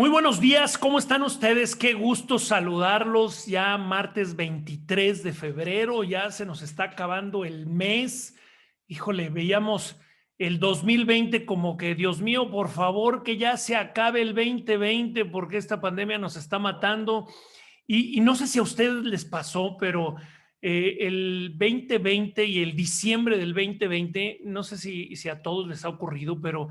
Muy buenos días, ¿cómo están ustedes? Qué gusto saludarlos. Ya martes 23 de febrero, ya se nos está acabando el mes. Híjole, veíamos el 2020 como que, Dios mío, por favor, que ya se acabe el 2020 porque esta pandemia nos está matando. Y no sé si a ustedes les pasó, pero el 2020 y el diciembre del 2020, no sé si a todos les ha ocurrido, pero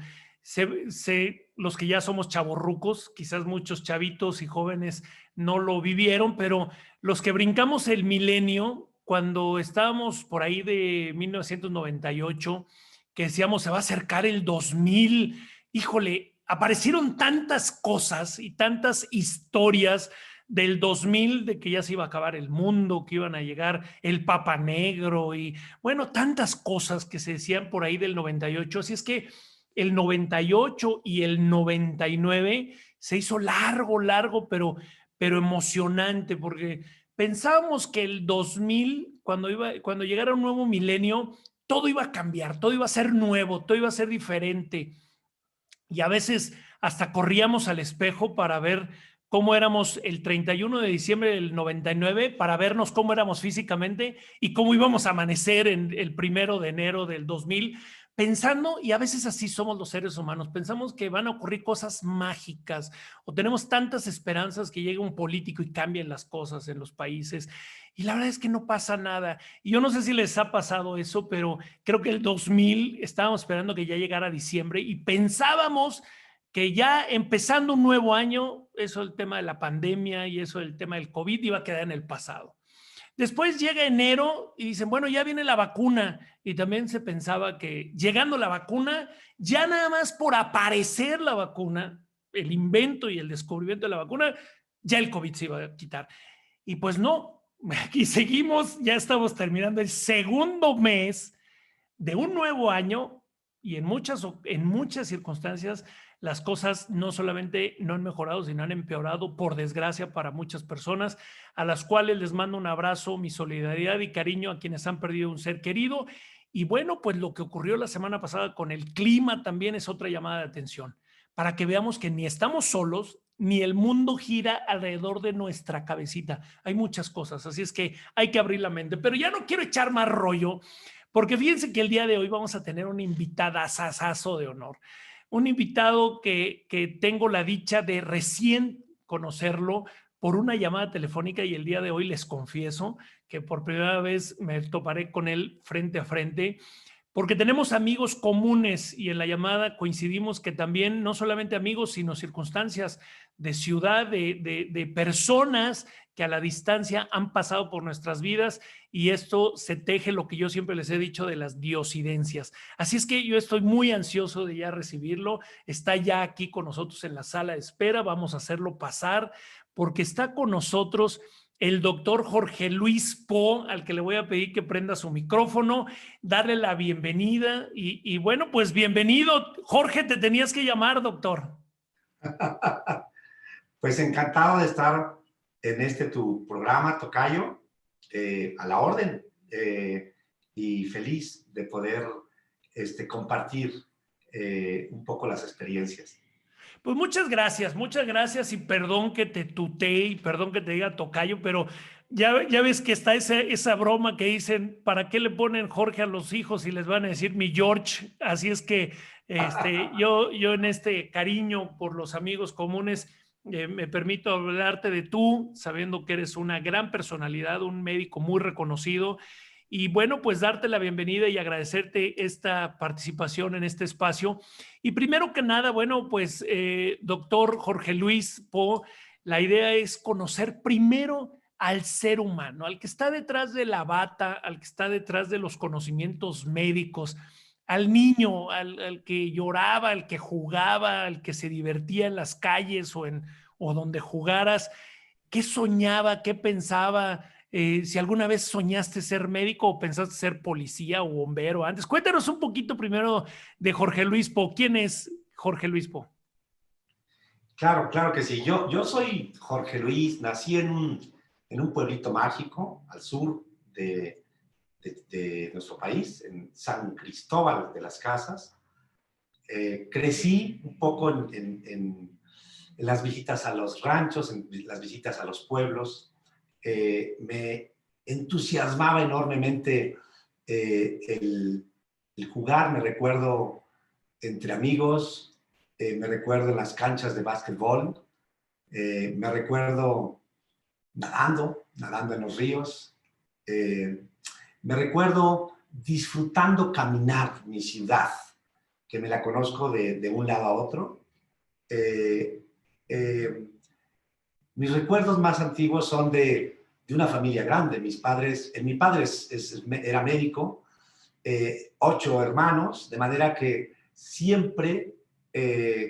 los que ya somos chavorrucos, quizás muchos chavitos y jóvenes no lo vivieron, pero los que brincamos el milenio, cuando estábamos por ahí de 1998, que decíamos se va a acercar el 2000, híjole, aparecieron tantas cosas y tantas historias del 2000, de que ya se iba a acabar el mundo, que iban a llegar el Papa Negro y bueno, tantas cosas que se decían por ahí del 98. Así es que el 98 y el 99 se hizo largo, pero emocionante, porque pensábamos que el 2000, cuando llegara un nuevo milenio, todo iba a cambiar, todo iba a ser nuevo, todo iba a ser diferente. Y a veces hasta corríamos al espejo para ver cómo éramos el 31 de diciembre del 99, para vernos cómo éramos físicamente y cómo íbamos a amanecer en el 1 de enero del 2000, pensando, y a veces así somos los seres humanos, pensamos que van a ocurrir cosas mágicas o tenemos tantas esperanzas que llegue un político y cambien las cosas en los países. Y la verdad es que no pasa nada. Y yo no sé si les ha pasado eso, pero creo que el 2000 estábamos esperando que ya llegara diciembre y pensábamos que ya empezando un nuevo año, eso el tema de la pandemia y eso el tema del COVID iba a quedar en el pasado. Después llega enero y dicen, bueno, ya viene la vacuna. Y también se pensaba que llegando la vacuna, ya nada más por aparecer la vacuna, el invento y el descubrimiento de la vacuna, ya el COVID se iba a quitar. Y pues no, aquí seguimos, ya estamos terminando el segundo mes de un nuevo año y en muchas circunstancias las cosas no solamente no han mejorado, sino han empeorado, por desgracia, para muchas personas, a las cuales les mando un abrazo, mi solidaridad y cariño a quienes han perdido un ser querido. Y bueno, pues lo que ocurrió la semana pasada con el clima también es otra llamada de atención, para que veamos que ni estamos solos, ni el mundo gira alrededor de nuestra cabecita. Hay muchas cosas, así es que hay que abrir la mente. Pero ya no quiero echar más rollo, porque fíjense que el día de hoy vamos a tener un invitadazazazo de honor. Un invitado que tengo la dicha de recién conocerlo por una llamada telefónica, y el día de hoy les confieso que por primera vez me toparé con él frente a frente, porque tenemos amigos comunes y en la llamada coincidimos que también no solamente amigos, sino circunstancias de ciudad, de personas que a la distancia han pasado por nuestras vidas, y esto se teje lo que yo siempre les he dicho de las diosidencias. Así es que yo estoy muy ansioso de ya recibirlo. Está ya aquí con nosotros en la sala de espera. Vamos a hacerlo pasar porque está con nosotros el doctor Jorge Luis Po, al que le voy a pedir que prenda su micrófono, darle la bienvenida. Y bueno, pues bienvenido. Jorge, te tenías que llamar, doctor. Pues encantado de estar en tu programa, Tocayo, a la orden, y feliz de poder compartir un poco las experiencias. Pues muchas gracias y perdón que te tutee y perdón que te diga tocayo, pero ya ves que está esa broma que dicen, ¿para qué le ponen Jorge a los hijos y les van a decir mi George? Así es que yo en este cariño por los amigos comunes, me permito hablarte de tú, sabiendo que eres una gran personalidad, un médico muy reconocido. Y bueno, pues darte la bienvenida y agradecerte esta participación en este espacio. Y primero que nada, bueno, pues doctor Jorge Luis Po, la idea es conocer primero al ser humano, al que está detrás de la bata, al que está detrás de los conocimientos médicos, al niño, al que lloraba, al que jugaba, al que se divertía en las calles o donde jugaras. ¿Qué soñaba? ¿Qué pensaba? Si alguna vez soñaste ser médico o pensaste ser policía o bombero antes. Cuéntanos un poquito primero de Jorge Luis Po. ¿Quién es Jorge Luis Po? Claro, claro que sí. Yo soy Jorge Luis, nací en un pueblito mágico al sur de nuestro país, en San Cristóbal de las Casas. Crecí un poco en las visitas a los ranchos, en las visitas a los pueblos. Me entusiasmaba enormemente el jugar. Me recuerdo entre amigos, me recuerdo en las canchas de básquetbol, me recuerdo nadando en los ríos, me recuerdo disfrutando caminar mi ciudad, que me la conozco de un lado a otro. Mis recuerdos más antiguos son de una familia grande. Mi padre era médico, 8 hermanos, de manera que siempre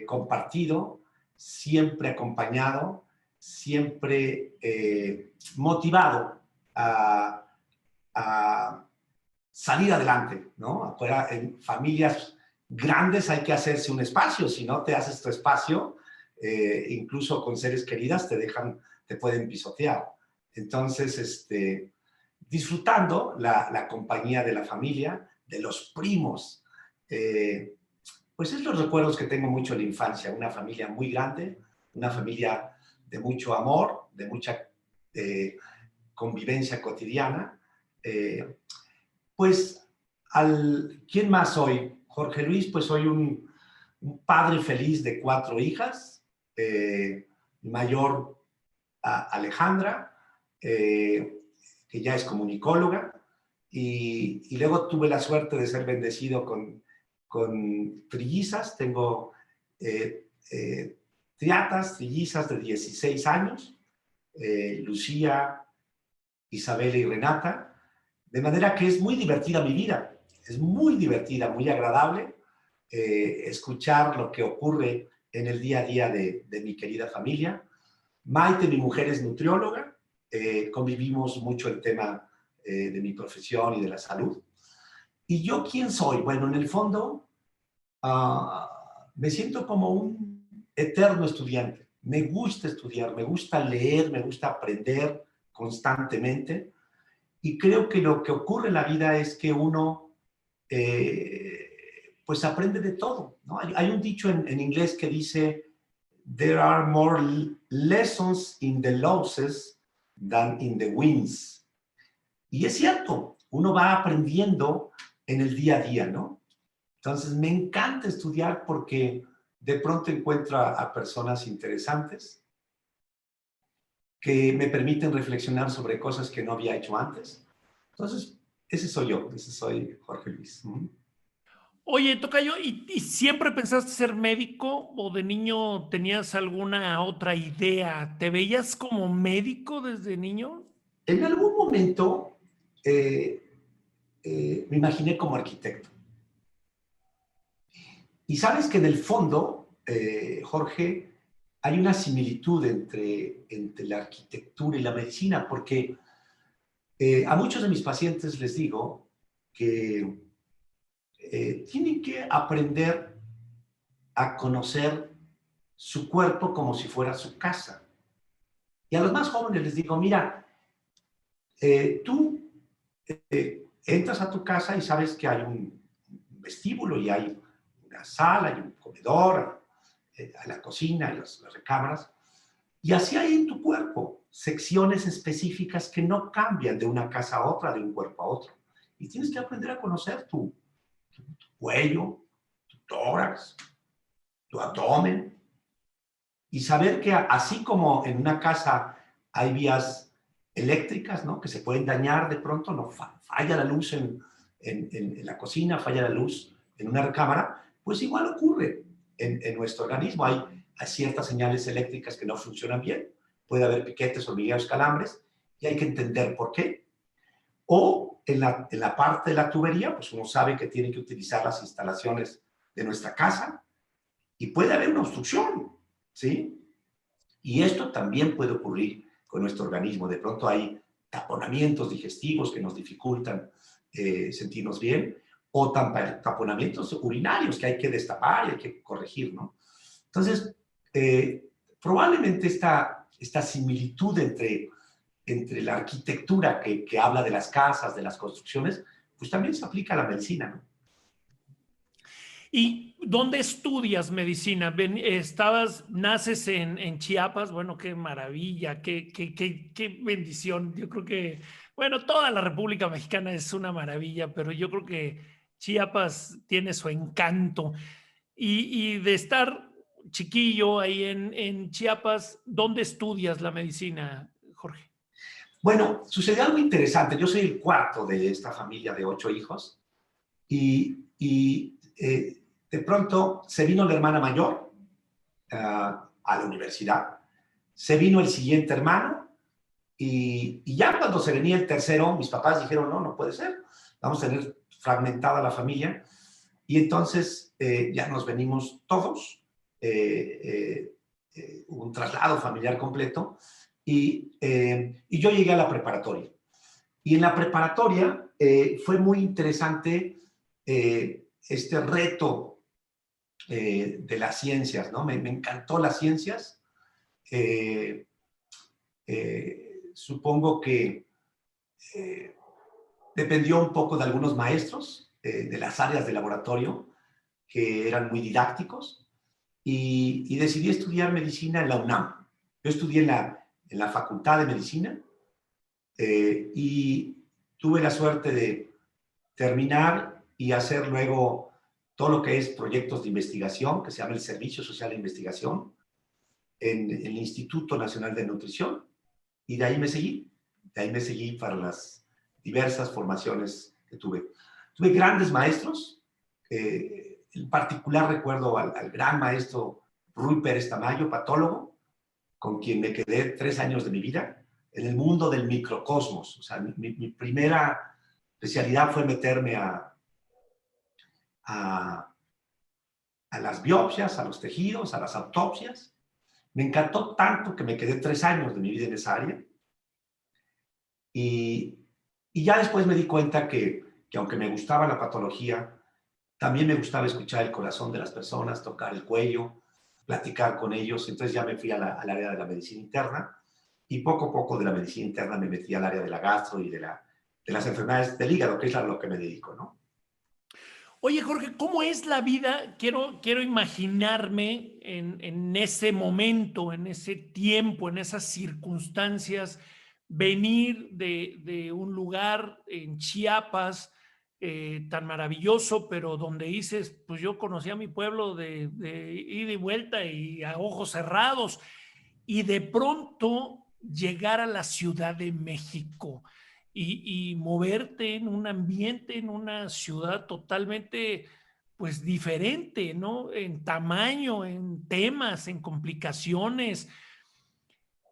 compartido, siempre acompañado, siempre motivado a salir adelante, ¿no? Afuera, en familias grandes hay que hacerse un espacio. Si no te haces tu espacio, incluso con seres queridas te pueden pisotear. Entonces, disfrutando la compañía de la familia, de los primos. Pues es los recuerdos que tengo mucho de la infancia. Una familia muy grande, una familia de mucho amor, de mucha convivencia cotidiana. Pues, ¿quién más soy? Jorge Luis, pues soy un padre feliz de 4 hijas. Mi mayor, Alejandra, que ya es comunicóloga, y luego tuve la suerte de ser bendecido con trillizas. Tengo trillizas de 16 años, Lucía, Isabela y Renata, de manera que es muy divertida mi vida, es muy divertida, muy agradable escuchar lo que ocurre en el día a día de mi querida familia. Maite, mi mujer, es nutrióloga, convivimos mucho el tema de mi profesión y de la salud. ¿Y yo quién soy? Bueno, en el fondo, me siento como un eterno estudiante. Me gusta estudiar, me gusta leer, me gusta aprender constantemente. Y creo que lo que ocurre en la vida es que uno, pues aprende de todo, ¿no? Hay un dicho en inglés que dice, there are more lessons in the losses than in the wins. Y es cierto, uno va aprendiendo en el día a día, ¿no? Entonces, me encanta estudiar porque de pronto encuentro a personas interesantes que me permiten reflexionar sobre cosas que no había hecho antes. Entonces, ese soy yo, ese soy Jorge Luis. Oye, tocayo, ¿y siempre pensaste ser médico o de niño tenías alguna otra idea? ¿Te veías como médico desde niño? En algún momento me imaginé como arquitecto. Y sabes que en el fondo, Jorge, hay una similitud entre la arquitectura y la medicina, porque a muchos de mis pacientes les digo que tienen que aprender a conocer su cuerpo como si fuera su casa. Y a los más jóvenes les digo, mira, tú entras a tu casa y sabes que hay un vestíbulo y hay una sala y un comedor, a la cocina y las recámaras. Y así hay en tu cuerpo secciones específicas que no cambian de una casa a otra, de un cuerpo a otro. Y tienes que aprender a conocer tu cuello, tu tórax, tu abdomen, y saber que así como en una casa hay vías eléctricas, ¿no?, que se pueden dañar de pronto, no falla la luz en la cocina, falla la luz en una recámara, pues igual ocurre en nuestro organismo. Hay ciertas señales eléctricas que no funcionan bien, puede haber piquetes, hormigueos, calambres, y hay que entender por qué. O en la parte de la tubería, pues uno sabe que tiene que utilizar las instalaciones de nuestra casa y puede haber una obstrucción, ¿sí? Y esto también puede ocurrir con nuestro organismo. De pronto hay taponamientos digestivos que nos dificultan sentirnos bien, o taponamientos urinarios que hay que destapar y hay que corregir, ¿no? Entonces, probablemente esta similitud entre la arquitectura que habla de las casas, de las construcciones, pues también se aplica a la medicina, ¿no? ¿Y dónde estudias medicina? Naces en Chiapas, bueno, qué maravilla, qué bendición. Yo creo que, bueno, toda la República Mexicana es una maravilla, pero yo creo que Chiapas tiene su encanto. Y de estar chiquillo ahí en Chiapas, ¿dónde estudias la medicina, Jorge? Bueno, sucedió algo interesante. Yo soy el cuarto de esta familia de 8 hijos y de pronto se vino la hermana mayor a la universidad, se vino el siguiente hermano y ya cuando se venía el tercero, mis papás dijeron, no, no puede ser, vamos a tener fragmentada la familia y entonces ya nos venimos todos, un traslado familiar completo y yo llegué a la preparatoria. Y en la preparatoria fue muy interesante este reto de las ciencias, ¿no? Me encantó las ciencias. Supongo que dependió un poco de algunos maestros de las áreas de laboratorio que eran muy didácticos y decidí estudiar medicina en la UNAM. Yo estudié en la Facultad de Medicina y tuve la suerte de terminar y hacer luego todo lo que es proyectos de investigación, que se llama el Servicio Social de Investigación, en el Instituto Nacional de Nutrición, y de ahí me seguí para las diversas formaciones que tuve. Tuve grandes maestros, en particular recuerdo al gran maestro Rui Pérez Tamayo, patólogo, con quien me quedé 3 años de mi vida en el mundo del microcosmos. O sea, mi primera especialidad fue meterme a, a las biopsias, a los tejidos, a las autopsias. Me encantó tanto que me quedé 3 años de mi vida en esa área. Y, y ya después me di cuenta que aunque me gustaba la patología, también me gustaba escuchar el corazón de las personas, tocar el cuello, platicar con ellos. Entonces ya me fui al área de la medicina interna y poco a poco de la medicina interna me metí al área de la gastro y de las enfermedades del hígado, que es a lo que me dedico, ¿no? Oye, Jorge, ¿cómo es la vida? Quiero imaginarme en ese momento, en ese tiempo, en esas circunstancias, venir de un lugar en Chiapas tan maravilloso, pero donde dices, pues yo conocí a mi pueblo de ida y vuelta y a ojos cerrados, y de pronto llegar a la Ciudad de México y moverte en un ambiente, en una ciudad totalmente pues diferente, ¿no? En tamaño, en temas, en complicaciones.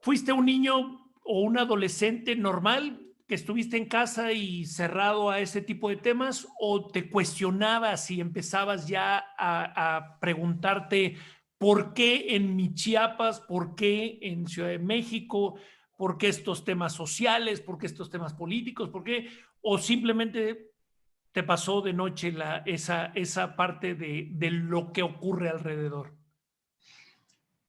¿Fuiste un niño o un adolescente normal que estuviste en casa y cerrado a ese tipo de temas, o te cuestionabas y empezabas ya a preguntarte por qué en mi Chiapas, por qué en Ciudad de México, por qué estos temas sociales, por qué estos temas políticos, por qué, o simplemente te pasó de noche esa parte de lo que ocurre alrededor?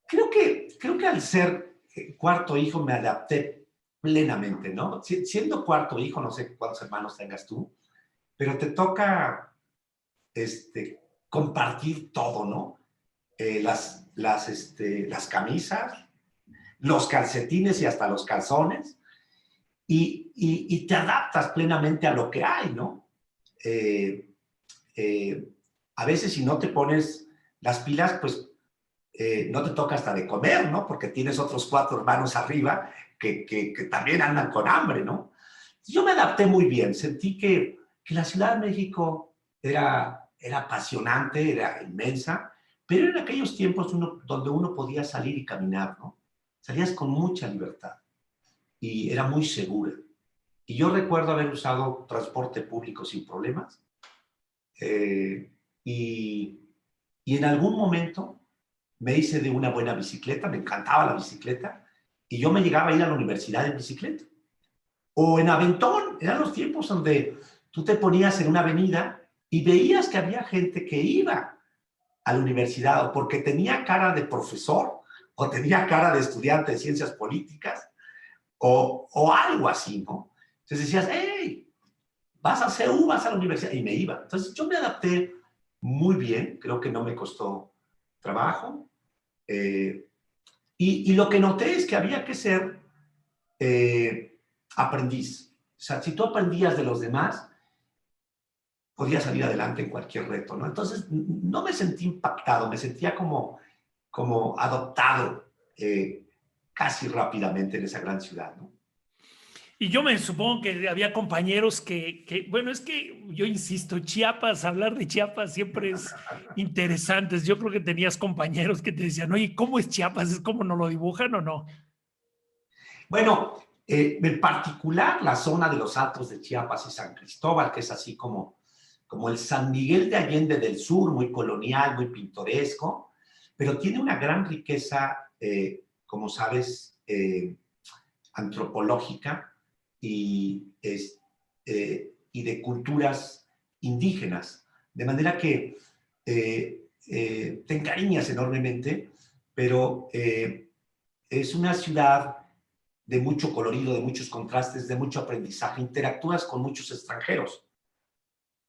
Creo que al ser cuarto hijo me adapté plenamente, ¿no? Siendo cuarto hijo, no sé cuántos hermanos tengas tú, pero te toca compartir todo, ¿no? Las camisas, los calcetines y hasta los calzones, y te adaptas plenamente a lo que hay, ¿no? Eh, eh, a veces si no te pones las pilas, pues no te toca hasta de comer, ¿no? Porque tienes otros 4 hermanos arriba que también andan con hambre, ¿no? Yo me adapté muy bien, sentí que la Ciudad de México era apasionante, era inmensa, pero en aquellos tiempos donde uno podía salir y caminar, ¿no? Salías con mucha libertad y era muy segura. Y yo recuerdo haber usado transporte público sin problemas eh, y, y en algún momento me hice de una buena bicicleta, me encantaba la bicicleta, y yo me llegaba a ir a la universidad en bicicleta. O en Aventón, eran los tiempos donde tú te ponías en una avenida y veías que había gente que iba a la universidad o porque tenía cara de profesor o tenía cara de estudiante de ciencias políticas o algo así, ¿no? Entonces decías, hey, vas a CEU, vas a la universidad, y me iba. Entonces yo me adapté muy bien, creo que no me costó trabajo. Y lo que noté es que había que ser aprendiz. O sea, si tú aprendías de los demás, podías salir adelante en cualquier reto, ¿no? Entonces, no me sentí impactado, me sentía como adoptado casi rápidamente en esa gran ciudad, ¿no? Y yo me supongo que había compañeros bueno, es que yo insisto, Chiapas, hablar de Chiapas siempre es interesante. Yo creo que tenías compañeros que te decían, oye, ¿cómo es Chiapas? ¿Es como nos lo dibujan o no? Bueno, en particular la zona de los Altos de Chiapas y San Cristóbal, que es así como el San Miguel de Allende del Sur, muy colonial, muy pintoresco, pero tiene una gran riqueza, como sabes, antropológica y de culturas indígenas. De manera que te encariñas enormemente, pero es una ciudad de mucho colorido, de muchos contrastes, de mucho aprendizaje, interactúas con muchos extranjeros.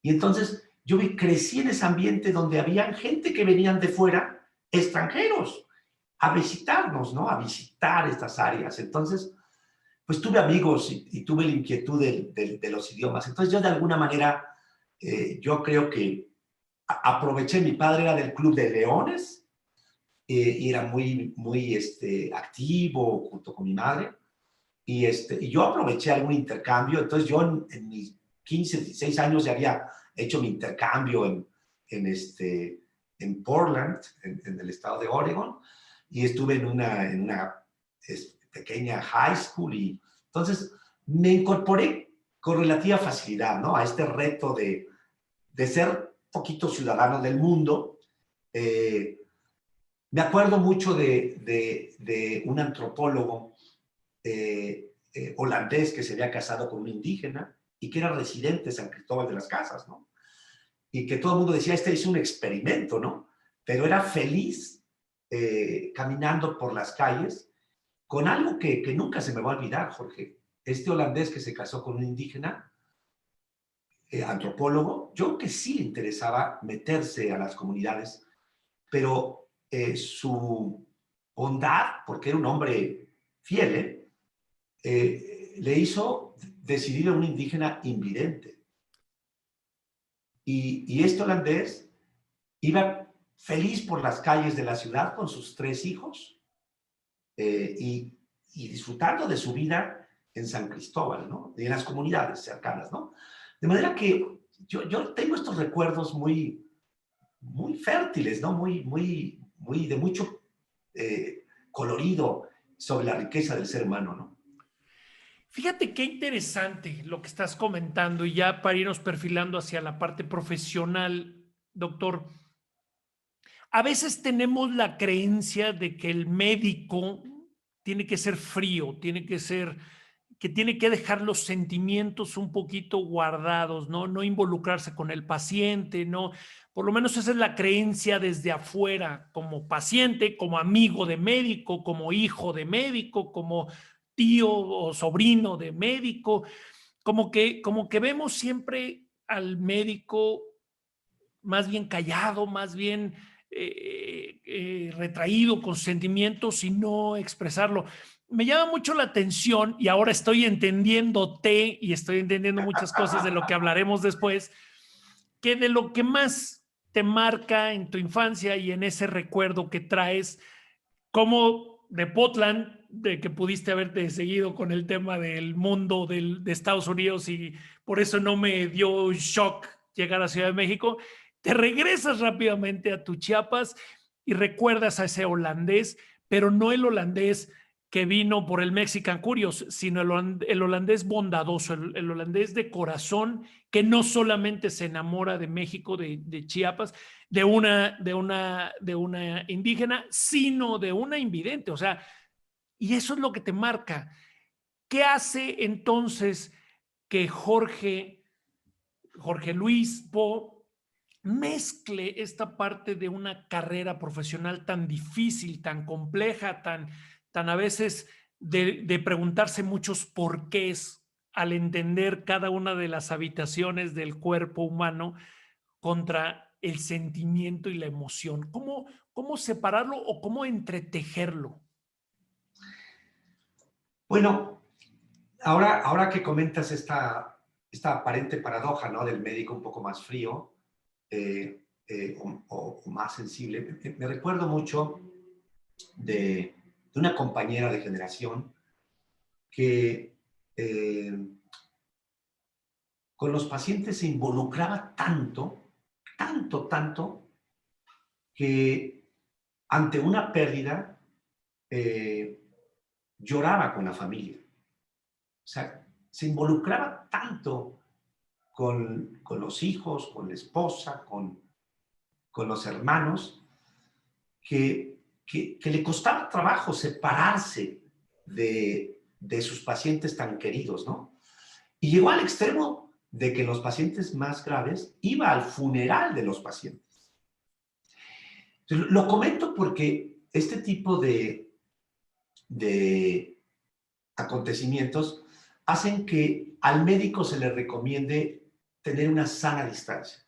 Y entonces crecí en ese ambiente donde había gente que venían de fuera, extranjeros, a visitarnos, ¿no? A visitar estas áreas. Entonces, pues tuve amigos y tuve la inquietud de los idiomas. Entonces yo de alguna manera, yo creo que aproveché, mi padre era del Club de Leones y era muy activo junto con mi madre. Y yo aproveché algún intercambio. Entonces yo en mis 15, 16 años ya había hecho mi intercambio en Portland, en el estado de Oregon, y estuve en una pequeña high school. Y entonces me incorporé con relativa facilidad, ¿no? A este reto de ser poquito ciudadano del mundo. Me acuerdo mucho de un antropólogo holandés que se había casado con un indígena y que era residente de San Cristóbal de las Casas, ¿no? Y que todo el mundo decía, este es un experimento, ¿no? Pero era feliz caminando por las calles con algo que nunca se me va a olvidar, Jorge. Este holandés que se casó con un indígena, antropólogo, yo que sí le interesaba meterse a las comunidades, pero su bondad, porque era un hombre fiel, le hizo decidir a un indígena invidente. Y este holandés iba feliz por las calles de la ciudad con sus 3 hijos y disfrutando de su vida en San Cristóbal, ¿no? Y en las comunidades cercanas, ¿no? De manera que yo tengo estos recuerdos muy fértiles, ¿no? Muy de mucho colorido sobre la riqueza del ser humano, ¿no? Fíjate qué interesante lo que estás comentando y ya para irnos perfilando hacia la parte profesional, doctor. A veces tenemos la creencia de que el médico tiene que ser frío, tiene que dejar los sentimientos un poquito guardados, ¿no? No involucrarse con el paciente, ¿no? Por lo menos esa es la creencia desde afuera, como paciente, como amigo de médico, como hijo de médico, como tío o sobrino de médico, como que vemos siempre al médico más bien callado, más bien retraído con sentimientos y no expresarlo. Me llama mucho la atención y ahora estoy entendiéndote y estoy entendiendo muchas cosas de lo que hablaremos después, que de lo que más te marca en tu infancia y en ese recuerdo que traes, como de Portland, de que pudiste haberte seguido con el tema del mundo de Estados Unidos y por eso no me dio shock llegar a Ciudad de México, te regresas rápidamente a tu Chiapas y recuerdas a ese holandés, pero no el holandés que vino por el Mexican Curious, sino el holandés bondadoso, el holandés de corazón que no solamente se enamora de México, de Chiapas, de una indígena, sino de una invidente. O sea, y eso es lo que te marca. ¿Qué hace entonces que Jorge Luis Po mezcle esta parte de una carrera profesional tan difícil, tan compleja, tan a veces de preguntarse muchos porqués al entender cada una de las habitaciones del cuerpo humano contra el sentimiento y la emoción? ¿Cómo separarlo o cómo entretejerlo? Bueno, ahora que comentas esta aparente paradoja, ¿no? Del médico un poco más frío o más sensible, me recuerdo mucho de una compañera de generación que con los pacientes se involucraba tanto, que ante una pérdida lloraba con la familia. O sea, se involucraba tanto con los hijos, con la esposa, con los hermanos, que le costaba trabajo separarse de sus pacientes tan queridos, ¿no? Y llegó al extremo de que los pacientes más graves iba al funeral de los pacientes. Entonces, lo comento porque este tipo de acontecimientos hacen que al médico se le recomiende tener una sana distancia.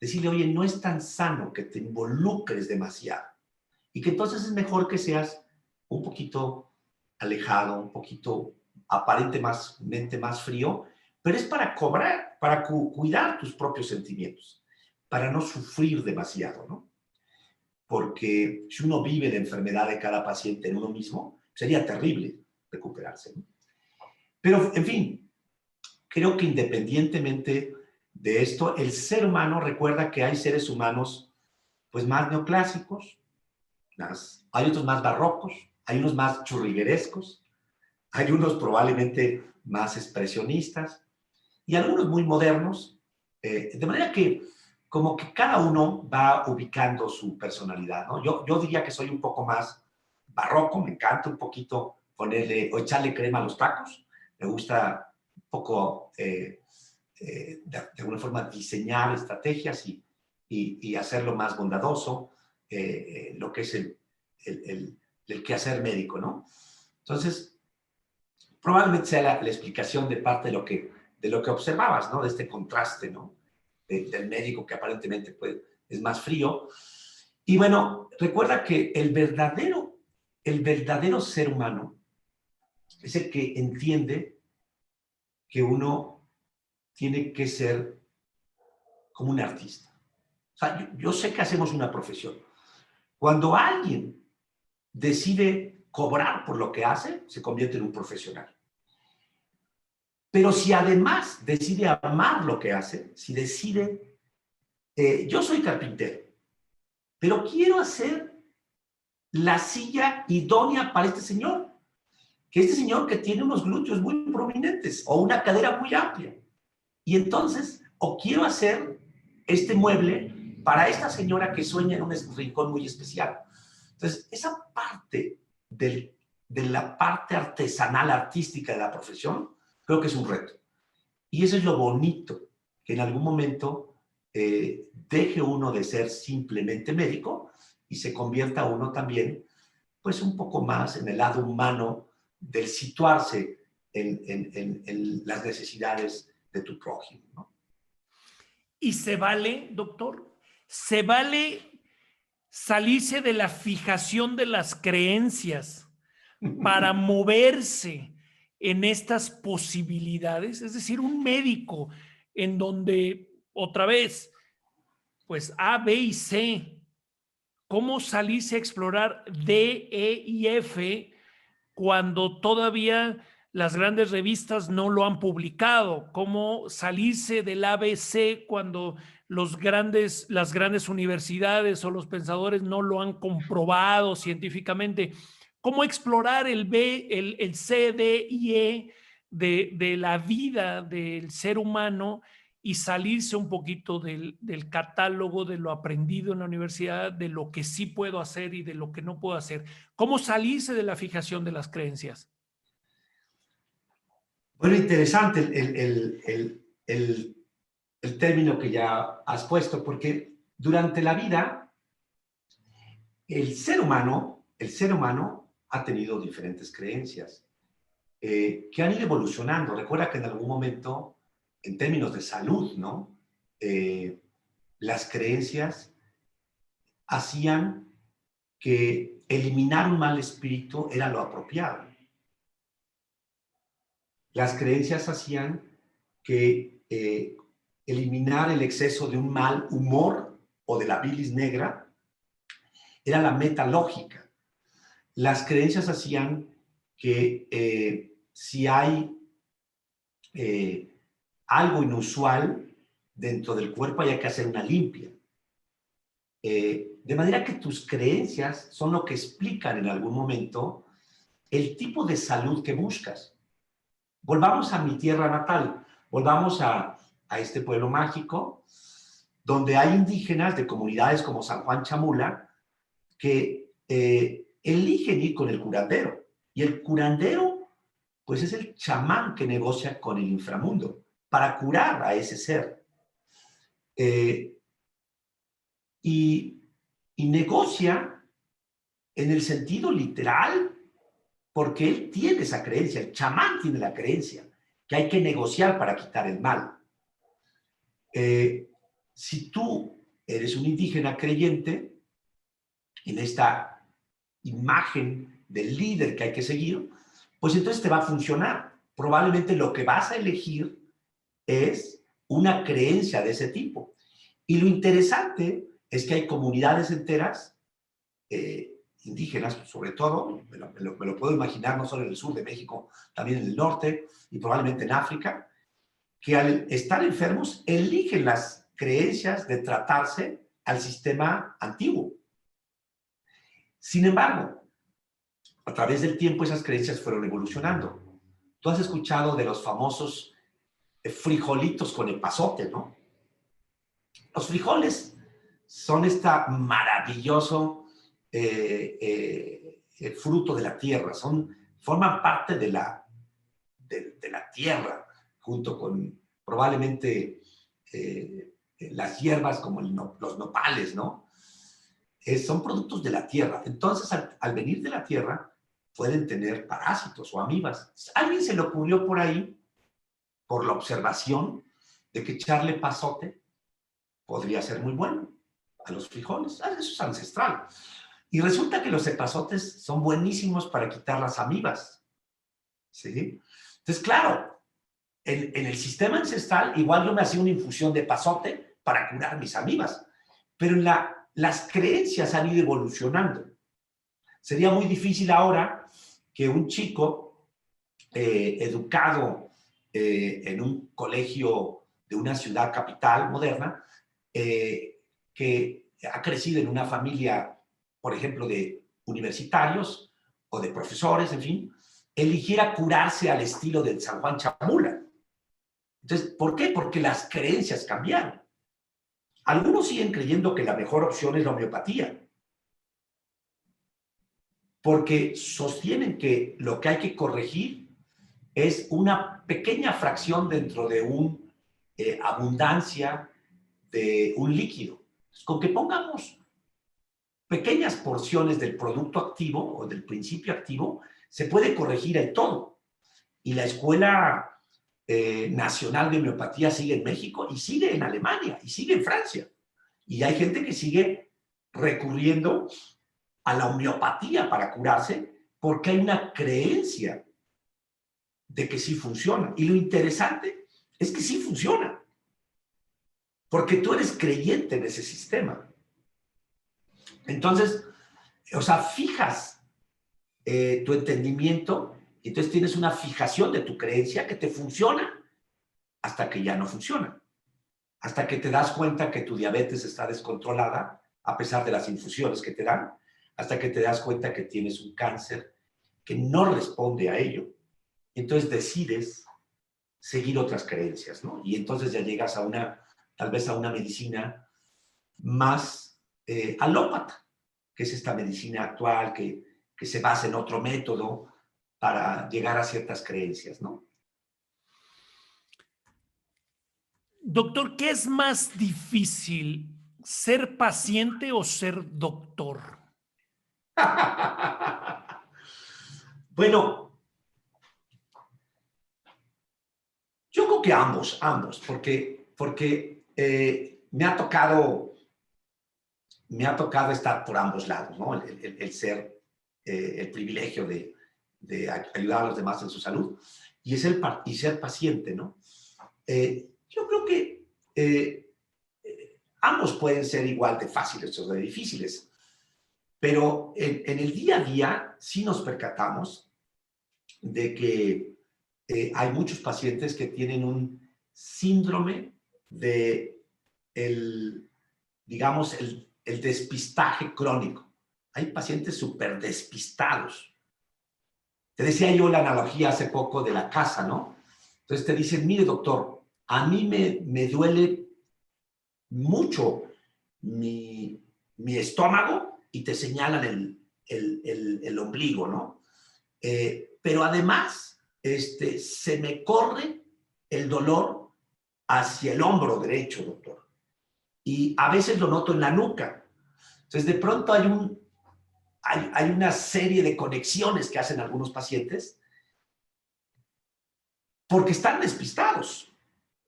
Decirle, oye, no es tan sano que te involucres demasiado. Y que entonces es mejor que seas un poquito alejado, un poquito aparentemente más frío, pero es para cobrar, para cuidar tus propios sentimientos, para no sufrir demasiado, ¿no? Porque si uno vive la enfermedad de cada paciente en uno mismo, sería terrible recuperarse, ¿no? Pero, en fin, creo que independientemente de esto, el ser humano recuerda que hay seres humanos pues más neoclásicos, hay otros más barrocos, hay unos más churriguerescos, hay unos probablemente más expresionistas y algunos muy modernos, de manera que como que cada uno va ubicando su personalidad, ¿no? Yo diría que soy un poco más barroco, me encanta un poquito ponerle o echarle crema a los tacos, me gusta un poco, de alguna forma, diseñar estrategias y hacerlo más bondadoso, lo que es el quehacer médico, ¿no? Entonces, probablemente sea la explicación de parte de lo que observabas, ¿no? De este contraste, ¿no? Del médico que aparentemente pues, es más frío. Y bueno, recuerda que el verdadero ser humano es el que entiende que uno tiene que ser como un artista. O sea, yo sé que hacemos una profesión. Cuando alguien decide cobrar por lo que hace, se convierte en un profesional. Pero si además decide amar lo que hace, si decide, yo soy carpintero, pero quiero hacer la silla idónea para este señor, que este señor que tiene unos glúteos muy prominentes o una cadera muy amplia. Y entonces, o quiero hacer este mueble para esta señora que sueña en un rincón muy especial. Entonces, esa parte de la parte artesanal, artística de la profesión, creo que es un reto. Y eso es lo bonito, que en algún momento deje uno de ser simplemente médico y se convierta uno también, pues un poco más en el lado humano del situarse en las necesidades de tu prójimo, ¿no? Y se vale, doctor, se vale salirse de la fijación de las creencias para moverse en estas posibilidades. Es decir, un médico en donde, otra vez, pues A, B y C, cómo salirse a explorar D, E y F cuando todavía las grandes revistas no lo han publicado, cómo salirse del ABC cuando las grandes universidades o los pensadores no lo han comprobado científicamente, cómo explorar el B, el C, D y E de la vida del ser humano y salirse un poquito del catálogo de lo aprendido en la universidad, de lo que sí puedo hacer y de lo que no puedo hacer. ¿Cómo salirse de la fijación de las creencias? Bueno, interesante el término que ya has puesto, porque durante la vida el ser humano ha tenido diferentes creencias que han ido evolucionando. Recuerda que en algún momento, en términos de salud, ¿no? las creencias hacían que eliminar un mal espíritu era lo apropiado. Las creencias hacían que eliminar el exceso de un mal humor o de la bilis negra era la meta lógica. Las creencias hacían que si hay algo inusual dentro del cuerpo, hay que hacer una limpia. De manera que tus creencias son lo que explican en algún momento el tipo de salud que buscas. Volvamos a mi tierra natal, volvamos a este pueblo mágico, donde hay indígenas de comunidades como San Juan Chamula que eligen ir con el curandero. Y el curandero, pues es el chamán que negocia con el inframundo para curar a ese ser. Y negocia en el sentido literal, porque él tiene esa creencia, el chamán tiene la creencia, que hay que negociar para quitar el mal. Si tú eres un indígena creyente, en esta imagen del líder que hay que seguir, pues entonces te va a funcionar. Probablemente lo que vas a elegir es una creencia de ese tipo. Y lo interesante es que hay comunidades enteras, indígenas sobre todo, me lo puedo imaginar no solo en el sur de México, también en el norte y probablemente en África, que al estar enfermos eligen las creencias de tratarse al sistema antiguo. Sin embargo, a través del tiempo esas creencias fueron evolucionando. Tú has escuchado de los famosos frijolitos con epazote, ¿no? Los frijoles son esta maravilloso fruto de la tierra, forman parte de la tierra, junto con probablemente las hierbas como los nopales, ¿no? Son productos de la tierra. Entonces, al venir de la tierra, pueden tener parásitos o amibas. A alguien se le ocurrió por ahí, por la observación, de que echarle pasote podría ser muy bueno a los frijoles. Eso es ancestral. Y resulta que los epazotes son buenísimos para quitar las amibas. ¿Sí? Entonces, claro, en el sistema ancestral, igual yo me hacía una infusión de epazote para curar mis amibas. Pero las creencias han ido evolucionando. Sería muy difícil ahora que un chico educado en un colegio de una ciudad capital moderna, que ha crecido en una familia, por ejemplo, de universitarios o de profesores, en fin, eligiera curarse al estilo del San Juan Chamula. Entonces, ¿por qué? Porque las creencias cambiaron. Algunos siguen creyendo que la mejor opción es la homeopatía, porque sostienen que lo que hay que corregir es una pequeña fracción dentro de una abundancia de un líquido. Con que pongamos pequeñas porciones del producto activo o del principio activo, se puede corregir el todo. Y la Escuela Nacional de Homeopatía sigue en México y sigue en Alemania y sigue en Francia. Y hay gente que sigue recurriendo a la homeopatía para curarse porque hay una creencia de que sí funciona. Y lo interesante es que sí funciona. Porque tú eres creyente en ese sistema. Entonces, o sea, fijas tu entendimiento y entonces tienes una fijación de tu creencia que te funciona hasta que ya no funciona. Hasta que te das cuenta que tu diabetes está descontrolada a pesar de las infusiones que te dan, hasta que te das cuenta que tienes un cáncer que no responde a ello. Entonces decides seguir otras creencias, ¿no? Y entonces ya llegas tal vez a una medicina más alópata, que es esta medicina actual que se basa en otro método para llegar a ciertas creencias, ¿no? Doctor, ¿qué es más difícil, ser paciente o ser doctor? Bueno, yo creo que ambos, porque me ha tocado estar por ambos lados, ¿no? El ser, el privilegio de ayudar a los demás en su salud y ser paciente, ¿no? Yo creo que ambos pueden ser igual de fáciles o de difíciles, pero en el día a día sí nos percatamos de que hay muchos pacientes que tienen un síndrome de digamos, el despistaje crónico. Hay pacientes súper despistados. Te decía yo la analogía hace poco de la casa, ¿no? Entonces te dicen, mire, doctor, a mí me duele mucho mi estómago y te señalan el ombligo, ¿no? Pero además, se me corre el dolor hacia el hombro derecho, doctor. Y a veces lo noto en la nuca. Entonces, de pronto hay una serie de conexiones que hacen algunos pacientes porque están despistados,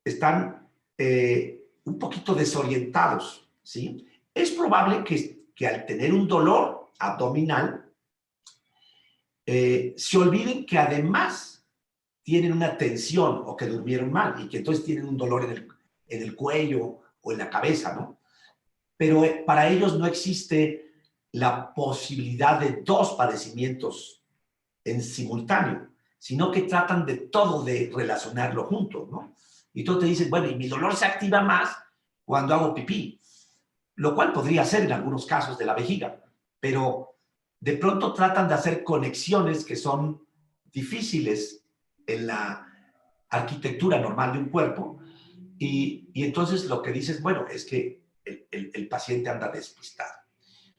están un poquito desorientados, ¿sí? Es probable que al tener un dolor abdominal se olviden que además tienen una tensión o que durmieron mal y que entonces tienen un dolor en el cuello o en la cabeza, ¿no? Pero para ellos no existe la posibilidad de dos padecimientos en simultáneo, sino que tratan de todo de relacionarlo juntos, ¿no? Y tú te dices, bueno, y mi dolor se activa más cuando hago pipí, lo cual podría ser en algunos casos de la vejiga, pero de pronto tratan de hacer conexiones que son difíciles en la arquitectura normal de un cuerpo y entonces lo que dices, bueno, es que el paciente anda despistado.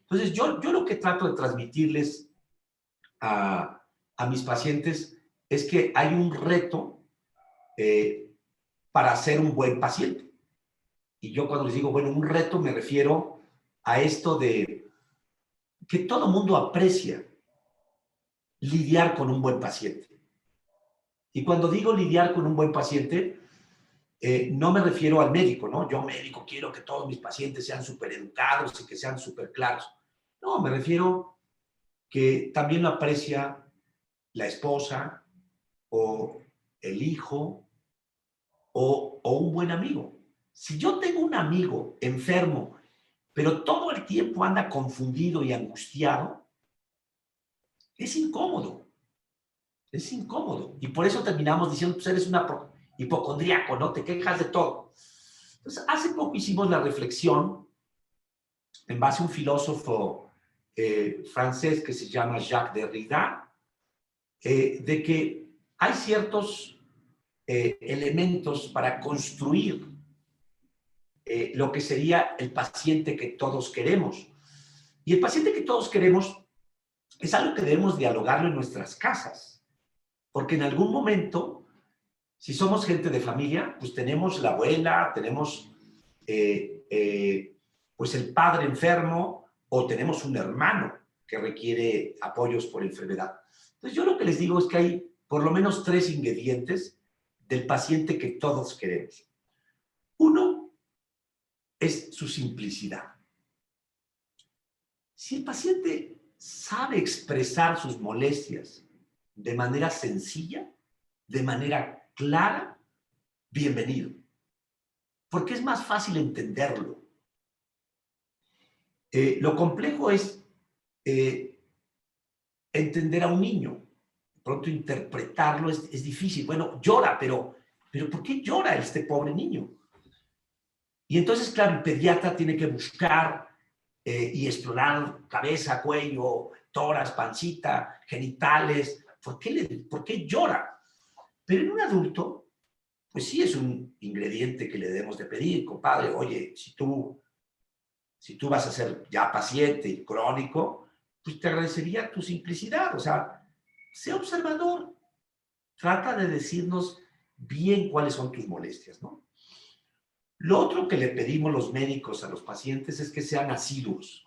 Entonces yo lo que trato de transmitirles a mis pacientes es que hay un reto para ser un buen paciente. Y yo cuando les digo, bueno, un reto me refiero a esto de que todo mundo aprecia lidiar con un buen paciente. Y cuando digo lidiar con un buen paciente, no me refiero al médico, ¿no? Yo médico quiero que todos mis pacientes sean súper educados y que sean súper claros. No, me refiero que también lo aprecia la esposa o el hijo o un buen amigo. Si yo tengo un amigo enfermo, pero todo el tiempo anda confundido y angustiado, es incómodo. Es incómodo. Y por eso terminamos diciendo, pues eres un hipocondríaco, ¿no? Te quejas de todo. Entonces, hace poco hicimos la reflexión en base a un filósofo francés que se llama Jacques Derrida, de que hay ciertos elementos para construir lo que sería el paciente que todos queremos. Y el paciente que todos queremos es algo que debemos dialogarlo en nuestras casas, porque en algún momento, si somos gente de familia, pues tenemos la abuela, tenemos pues el padre enfermo o tenemos un hermano que requiere apoyos por enfermedad. Entonces yo lo que les digo es que hay por lo menos 3 ingredientes del paciente que todos queremos. Uno es su simplicidad. Si el paciente sabe expresar sus molestias de manera sencilla, de manera clara, bienvenido. Porque es más fácil entenderlo. Lo complejo es entender a un niño. De pronto interpretarlo es difícil. Bueno, llora, pero ¿por qué llora este pobre niño? Y entonces, claro, el pediatra tiene que buscar y explorar cabeza, cuello, tórax, pancita, genitales. ¿Por qué llora? Pero en un adulto, pues sí es un ingrediente que le debemos de pedir, compadre, oye, si tú vas a ser ya paciente y crónico, pues te agradecería tu simplicidad, o sea, sé observador, trata de decirnos bien cuáles son tus molestias, ¿no? Lo otro que le pedimos los médicos a los pacientes es que sean asiduos.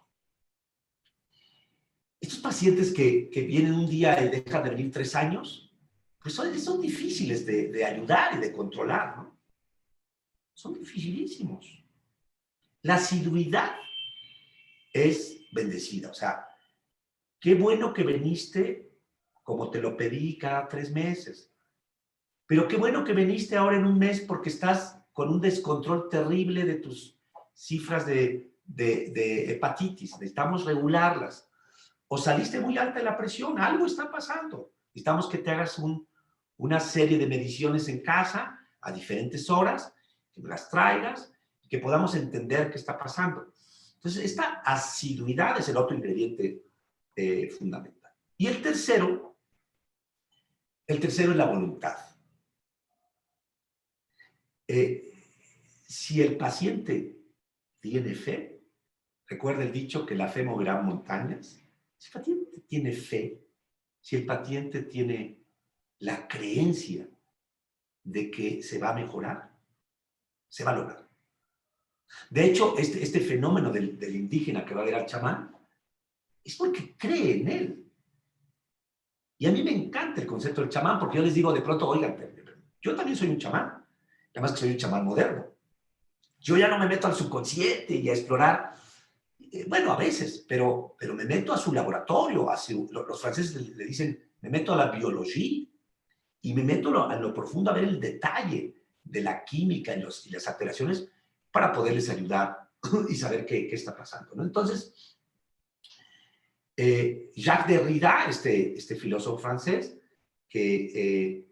Estos pacientes que vienen un día y dejan de venir 3 años, pues son difíciles de ayudar y de controlar, ¿no? Son dificilísimos. la asiduidad es bendecida. O sea, qué bueno que viniste como te lo pedí cada 3 meses. Pero qué bueno que viniste ahora en un mes porque estás con un descontrol terrible de tus cifras de hepatitis. Necesitamos regularlas. O saliste muy alta en la presión, algo está pasando. Necesitamos que te hagas una serie de mediciones en casa a diferentes horas, que me las traigas, y que podamos entender qué está pasando. Entonces, esta asiduidad es el otro ingrediente fundamental. Y el tercero es la voluntad. Si el paciente tiene fe, recuerda el dicho que la fe moverá montañas. Si el paciente tiene fe, si el paciente tiene la creencia de que se va a mejorar, se va a lograr. De hecho, este fenómeno del indígena que va a ver al chamán es porque cree en él. Y a mí me encanta el concepto del chamán porque yo les digo de pronto, oigan, yo también soy un chamán, además que soy un chamán moderno. Yo ya no me meto al subconsciente y a explorar, bueno, a veces, pero me meto a su laboratorio, los franceses le dicen, me meto a la biología y me meto a lo profundo a ver el detalle de la química y las alteraciones para poderles ayudar y saber qué está pasando, ¿no? Entonces, Jacques Derrida, este filósofo francés, que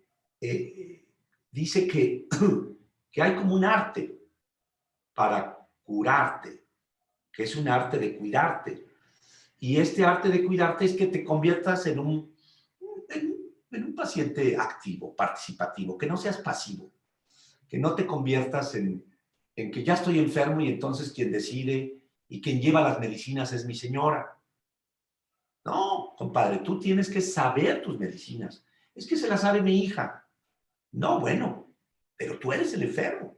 dice que hay como un arte para curarte, que es un arte de cuidarte. Y este arte de cuidarte es que te conviertas en un paciente activo, participativo, que no seas pasivo, que no te conviertas en que ya estoy enfermo y entonces quien decide y quien lleva las medicinas es mi señora. No, compadre, tú tienes que saber tus medicinas. Es que se las sabe mi hija. No, bueno, pero tú eres el enfermo.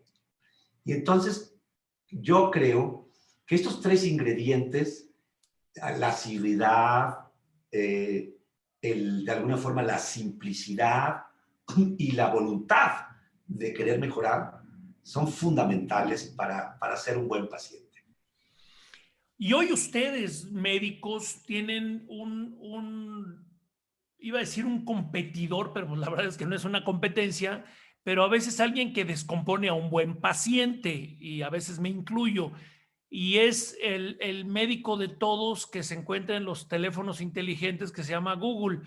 Y entonces yo creo que estos 3 ingredientes, la asiduidad, de alguna forma la simplicidad y la voluntad de querer mejorar, son fundamentales para ser un buen paciente. Y hoy ustedes, médicos, tienen iba a decir un competidor, pero la verdad es que no es una competencia, pero a veces alguien que descompone a un buen paciente, y a veces me incluyo, y es el médico de todos que se encuentra en los teléfonos inteligentes que se llama Google.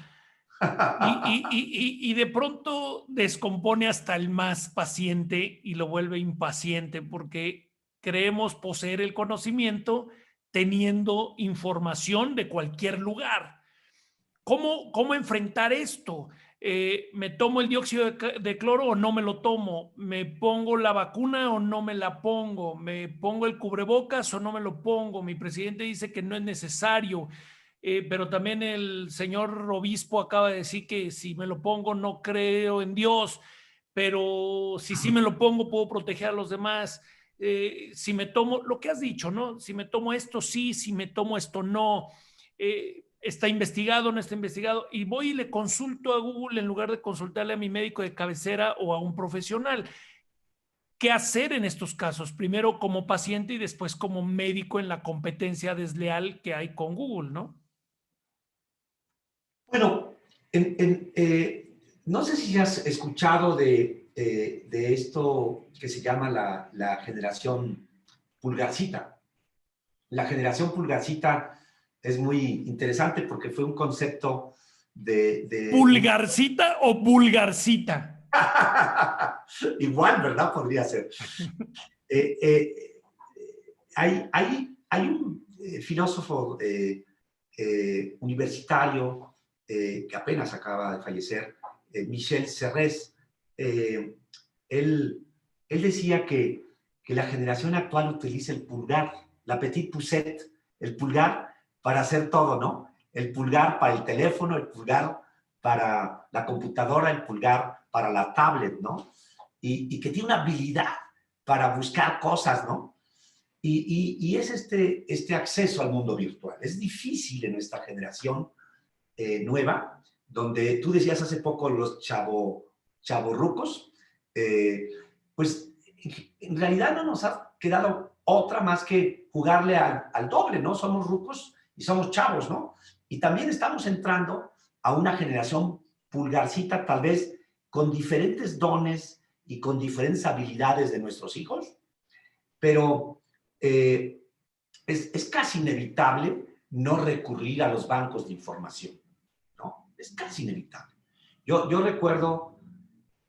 Y de pronto descompone hasta el más paciente y lo vuelve impaciente porque creemos poseer el conocimiento teniendo información de cualquier lugar. ¿Cómo enfrentar esto? ¿Me tomo el dióxido de cloro o no me lo tomo? ¿Me pongo la vacuna o no me la pongo? ¿Me pongo el cubrebocas o no me lo pongo? Mi presidente dice que no es necesario, pero también el señor obispo acaba de decir que si me lo pongo no creo en Dios, pero si sí me lo pongo puedo proteger a los demás. Si me tomo, lo que has dicho, ¿no? Si me tomo esto sí, si me tomo esto no. Está investigado, no está investigado, y voy y le consulto a Google en lugar de consultarle a mi médico de cabecera o a un profesional. ¿Qué hacer en estos casos? Primero como paciente y después como médico en la competencia desleal que hay con Google, ¿no? Bueno, no sé si has escuchado de esto que se llama la generación pulgarcita. La generación pulgarcita es muy interesante porque fue un concepto ¿Pulgarcita o vulgarcita? Igual, ¿verdad? Podría ser. Hay un filósofo universitario que apenas acaba de fallecer, Michel Serres. Él decía que la generación actual utiliza el pulgar, la petite poussette, el pulgar para hacer todo, ¿no? El pulgar para el teléfono, el pulgar para la computadora, el pulgar para la tablet, ¿no? Y que tiene una habilidad para buscar cosas, ¿no? Y es este acceso al mundo virtual. Es difícil en nuestra generación nueva, donde tú decías hace poco los chavorrucos, pues en realidad no nos ha quedado otra más que jugarle al doble, ¿no? Somos rucos y somos chavos, ¿no? Y también estamos entrando a una generación pulgarcita, tal vez con diferentes dones y con diferentes habilidades de nuestros hijos, pero es casi inevitable no recurrir a los bancos de información, ¿no? Es casi inevitable. Yo recuerdo,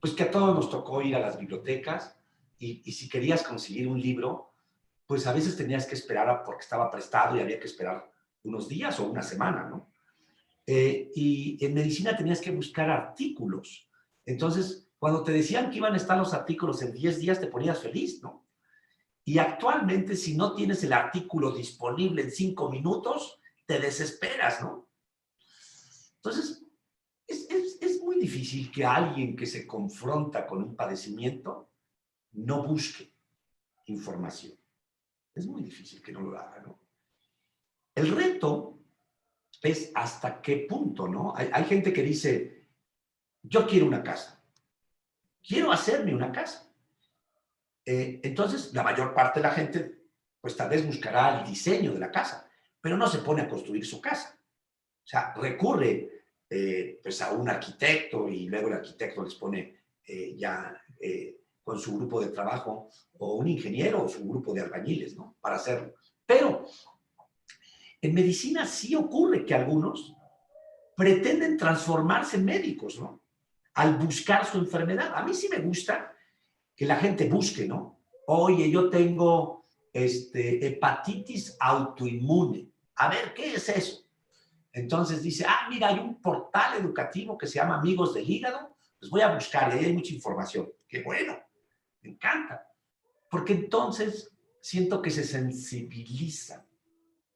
pues, que a todos nos tocó ir a las bibliotecas y si querías conseguir un libro, pues a veces tenías que esperar porque estaba prestado y había que esperar unos días o una semana, ¿no? Y en medicina tenías que buscar artículos. Entonces, cuando te decían que iban a estar los artículos en 10 días, te ponías feliz, ¿no? Y actualmente, si no tienes el artículo disponible en 5 minutos, te desesperas, ¿no? Entonces, es muy difícil que alguien que se confronta con un padecimiento no busque información. Es muy difícil que no lo haga, ¿no? El reto es hasta qué punto, ¿no? Hay gente que dice, yo quiero una casa, quiero hacerme una casa. Entonces, la mayor parte de la gente, pues tal vez buscará el diseño de la casa, pero no se pone a construir su casa. O sea, recurre pues a un arquitecto y luego el arquitecto les pone con su grupo de trabajo o un ingeniero o su grupo de albañiles, ¿no? Para hacerlo. Pero en medicina sí ocurre que algunos pretenden transformarse en médicos, ¿no? Al buscar su enfermedad. A mí sí me gusta que la gente busque, ¿no? Oye, yo tengo hepatitis autoinmune. A ver, ¿qué es eso? Entonces dice, mira, hay un portal educativo que se llama Amigos del Hígado, pues voy a buscar, y ahí hay mucha información. Qué bueno, me encanta. Porque entonces siento que se sensibilizan,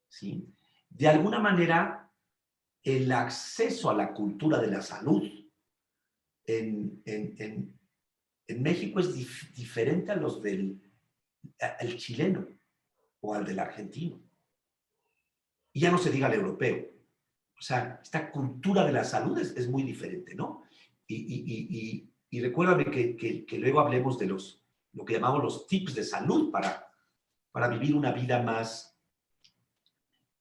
¿sí? De alguna manera, el acceso a la cultura de la salud en México es diferente a los del el chileno o al del argentino. Y ya no se diga el europeo. O sea, esta cultura de la salud es muy diferente, ¿no? Y recuérdame que luego hablemos de lo que llamamos los tips de salud para vivir una vida más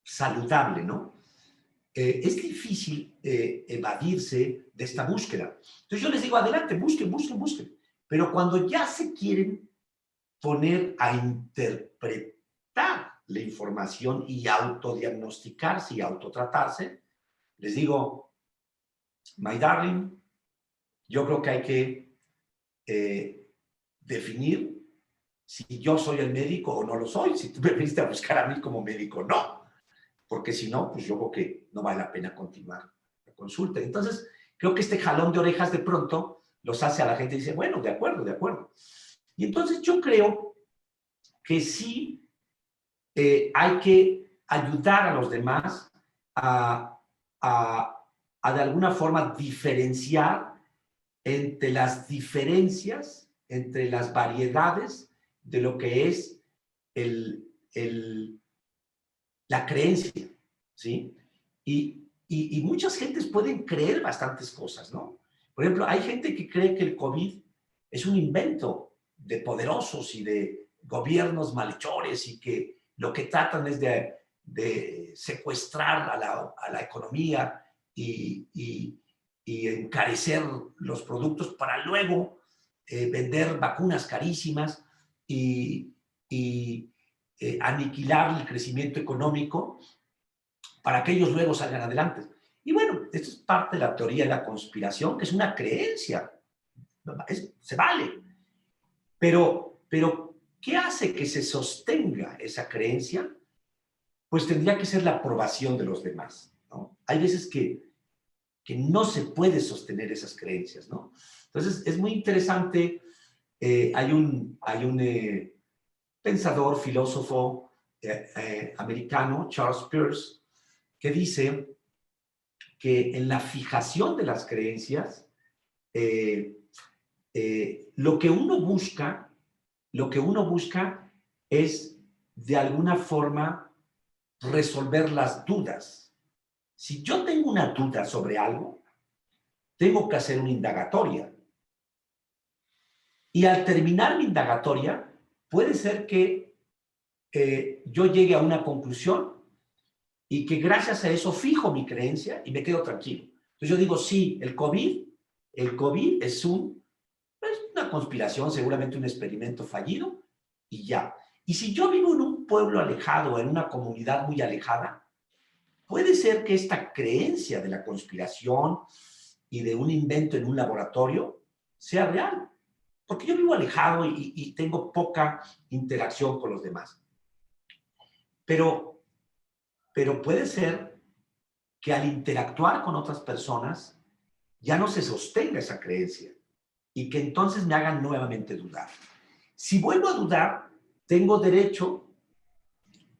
saludable, ¿no? Es difícil evadirse de esta búsqueda. Entonces yo les digo, adelante, busquen, busquen, busquen. Pero cuando ya se quieren poner a interpretar la información y autodiagnosticarse y autotratarse, les digo, my darling, yo creo que hay que definir si yo soy el médico o no lo soy. Si tú me viniste a buscar a mí como médico, no. Porque si no, pues yo creo que no vale la pena continuar la consulta. Entonces, creo que este jalón de orejas de pronto los hace a la gente y dice, bueno, de acuerdo, de acuerdo. Y entonces yo creo que sí hay que ayudar a los demás a de alguna forma diferenciar entre las diferencias, entre las variedades de lo que es la creencia, ¿sí? Y muchas gentes pueden creer bastantes cosas, ¿no? Por ejemplo, hay gente que cree que el COVID es un invento de poderosos y de gobiernos malhechores y que lo que tratan es de secuestrar a la economía y encarecer los productos para luego vender vacunas carísimas y aniquilar el crecimiento económico para que ellos luego salgan adelante. Y bueno, esto es parte de la teoría de la conspiración, que es una creencia, se vale. Pero, ¿qué hace que se sostenga esa creencia? Pues tendría que ser la aprobación de los demás, ¿no? Hay veces que no se puede sostener esas creencias, ¿no? Entonces, es muy interesante. Hay un pensador, filósofo americano, Charles Peirce, que dice que en la fijación de las creencias, lo que uno busca es de alguna forma resolver las dudas. Si yo tengo una duda sobre algo, tengo que hacer una indagatoria. Y al terminar mi indagatoria, puede ser que yo llegue a una conclusión y que gracias a eso fijo mi creencia y me quedo tranquilo. Entonces yo digo, sí, el COVID es una conspiración, seguramente un experimento fallido y ya. Y si yo vivo en un pueblo alejado, en una comunidad muy alejada, puede ser que esta creencia de la conspiración y de un invento en un laboratorio sea real, porque yo vivo alejado y tengo poca interacción con los demás. Pero puede ser que al interactuar con otras personas ya no se sostenga esa creencia y que entonces me hagan nuevamente dudar. Si vuelvo a dudar, tengo derecho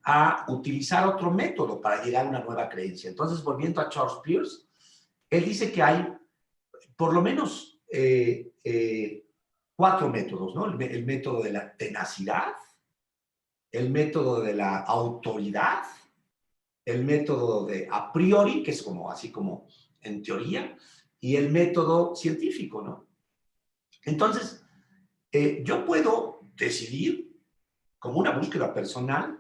a utilizar otro método para llegar a una nueva creencia. Entonces, volviendo a Charles Peirce, él dice que hay por lo menos 4 métodos, ¿no? El método de la tenacidad, el método de la autoridad, el método de a priori, que es como así como en teoría, y el método científico, ¿no? Entonces, yo puedo decidir, como una búsqueda personal,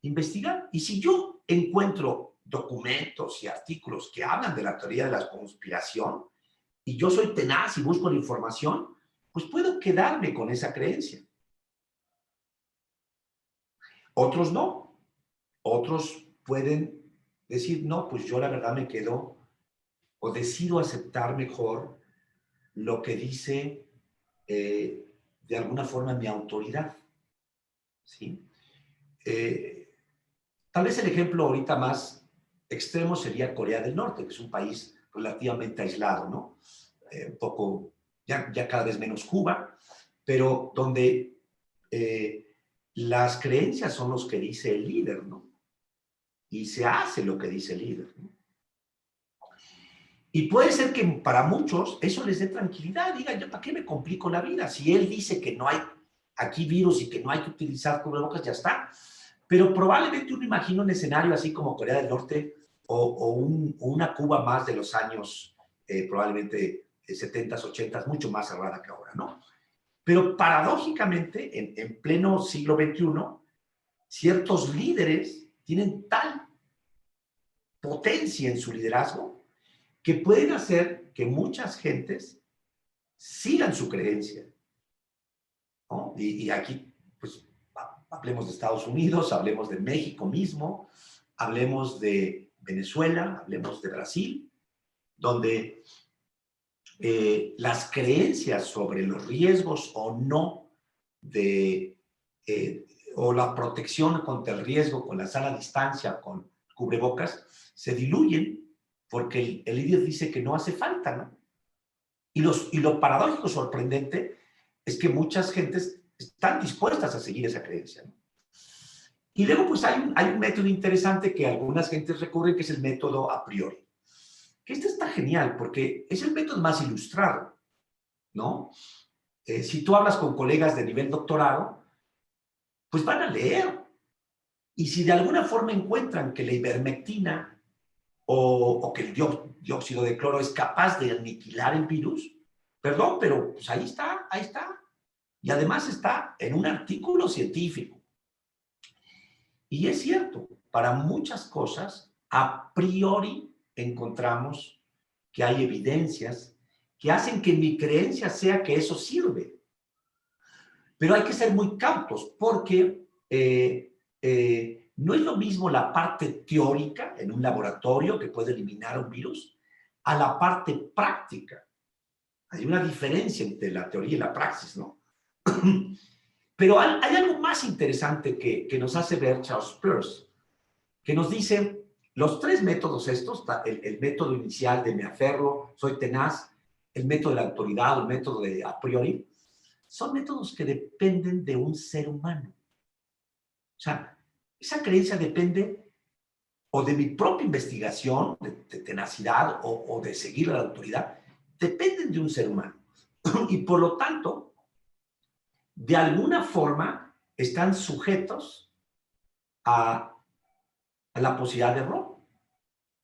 investigar. Y si yo encuentro documentos y artículos que hablan de la teoría de la conspiración, y yo soy tenaz y busco la información, pues puedo quedarme con esa creencia. Otros no. Otros pueden decir, no, pues yo la verdad me quedo o decido aceptar mejor lo que dice de alguna forma mi autoridad. ¿Sí? Tal vez el ejemplo ahorita más extremo sería Corea del Norte, que es un país relativamente aislado, ¿no? Un poco, ya cada vez menos Cuba, pero donde las creencias son los que dice el líder, ¿no? Y se hace lo que dice el líder, ¿no? Y puede ser que para muchos eso les dé tranquilidad, digan, ¿yo para qué me complico la vida? Si él dice que no hay aquí virus y que no hay que utilizar cubrebocas, ya está. Pero probablemente uno imagina un escenario así como Corea del Norte o una Cuba más de los años probablemente 70s, 80s, mucho más cerrada que ahora, ¿no? Pero paradójicamente, en pleno siglo XXI, ciertos líderes tienen tal potencia en su liderazgo que pueden hacer que muchas gentes sigan su creencia, ¿no? Y aquí, pues, hablemos de Estados Unidos, hablemos de México mismo, hablemos de Venezuela, hablemos de Brasil, donde las creencias sobre los riesgos o no de, o la protección contra el riesgo con la sana distancia, con cubrebocas, se diluyen porque el líder dice que no hace falta, ¿no? Y lo paradójico, sorprendente, es que muchas gentes están dispuestas a seguir esa creencia, ¿no? Y luego, pues hay un método interesante que algunas gentes recurren, que es el método a priori. Que este está genial porque es el método más ilustrado, ¿no? Si tú hablas con colegas de nivel doctorado, pues van a leer. Y si de alguna forma encuentran que la ivermectina o que el dióxido de cloro es capaz de aniquilar el virus, perdón, pero pues ahí está, ahí está. Y además está en un artículo científico. Y es cierto, para muchas cosas, a priori encontramos que hay evidencias que hacen que mi creencia sea que eso sirve. Pero hay que ser muy cautos porque no es lo mismo la parte teórica en un laboratorio que puede eliminar un virus a la parte práctica. Hay una diferencia entre la teoría y la praxis, ¿no? Pero hay algo más interesante que nos hace ver Charles Peirce, que nos dice los 3 métodos estos, el método inicial de me aferro, soy tenaz, el método de la autoridad, el método de a priori, son métodos que dependen de un ser humano. O sea, esa creencia depende o de mi propia investigación, de tenacidad o de seguir a la autoridad, dependen de un ser humano. Y por lo tanto, de alguna forma, están sujetos a la posibilidad de error,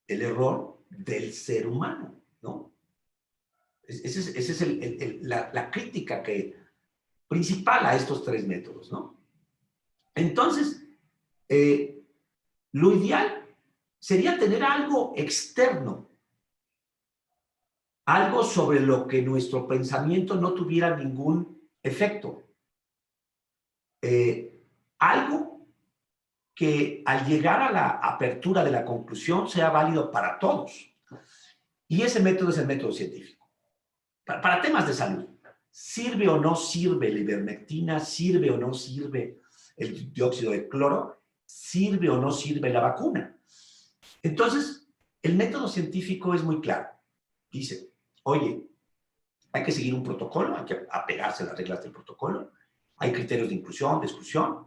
el error del ser humano, ¿no? Esa es la crítica principal a estos 3 métodos, ¿no? Entonces, Lo ideal sería tener algo externo, algo sobre lo que nuestro pensamiento no tuviera ningún efecto. Algo que al llegar a la apertura de la conclusión sea válido para todos. Y ese método es el método científico. Para temas de salud, ¿sirve o no sirve la ivermectina? ¿Sirve o no sirve el dióxido de cloro? ¿Sirve o no sirve la vacuna? Entonces, el método científico es muy claro. Dice, oye, hay que seguir un protocolo, hay que apegarse a las reglas del protocolo, hay criterios de inclusión, de exclusión,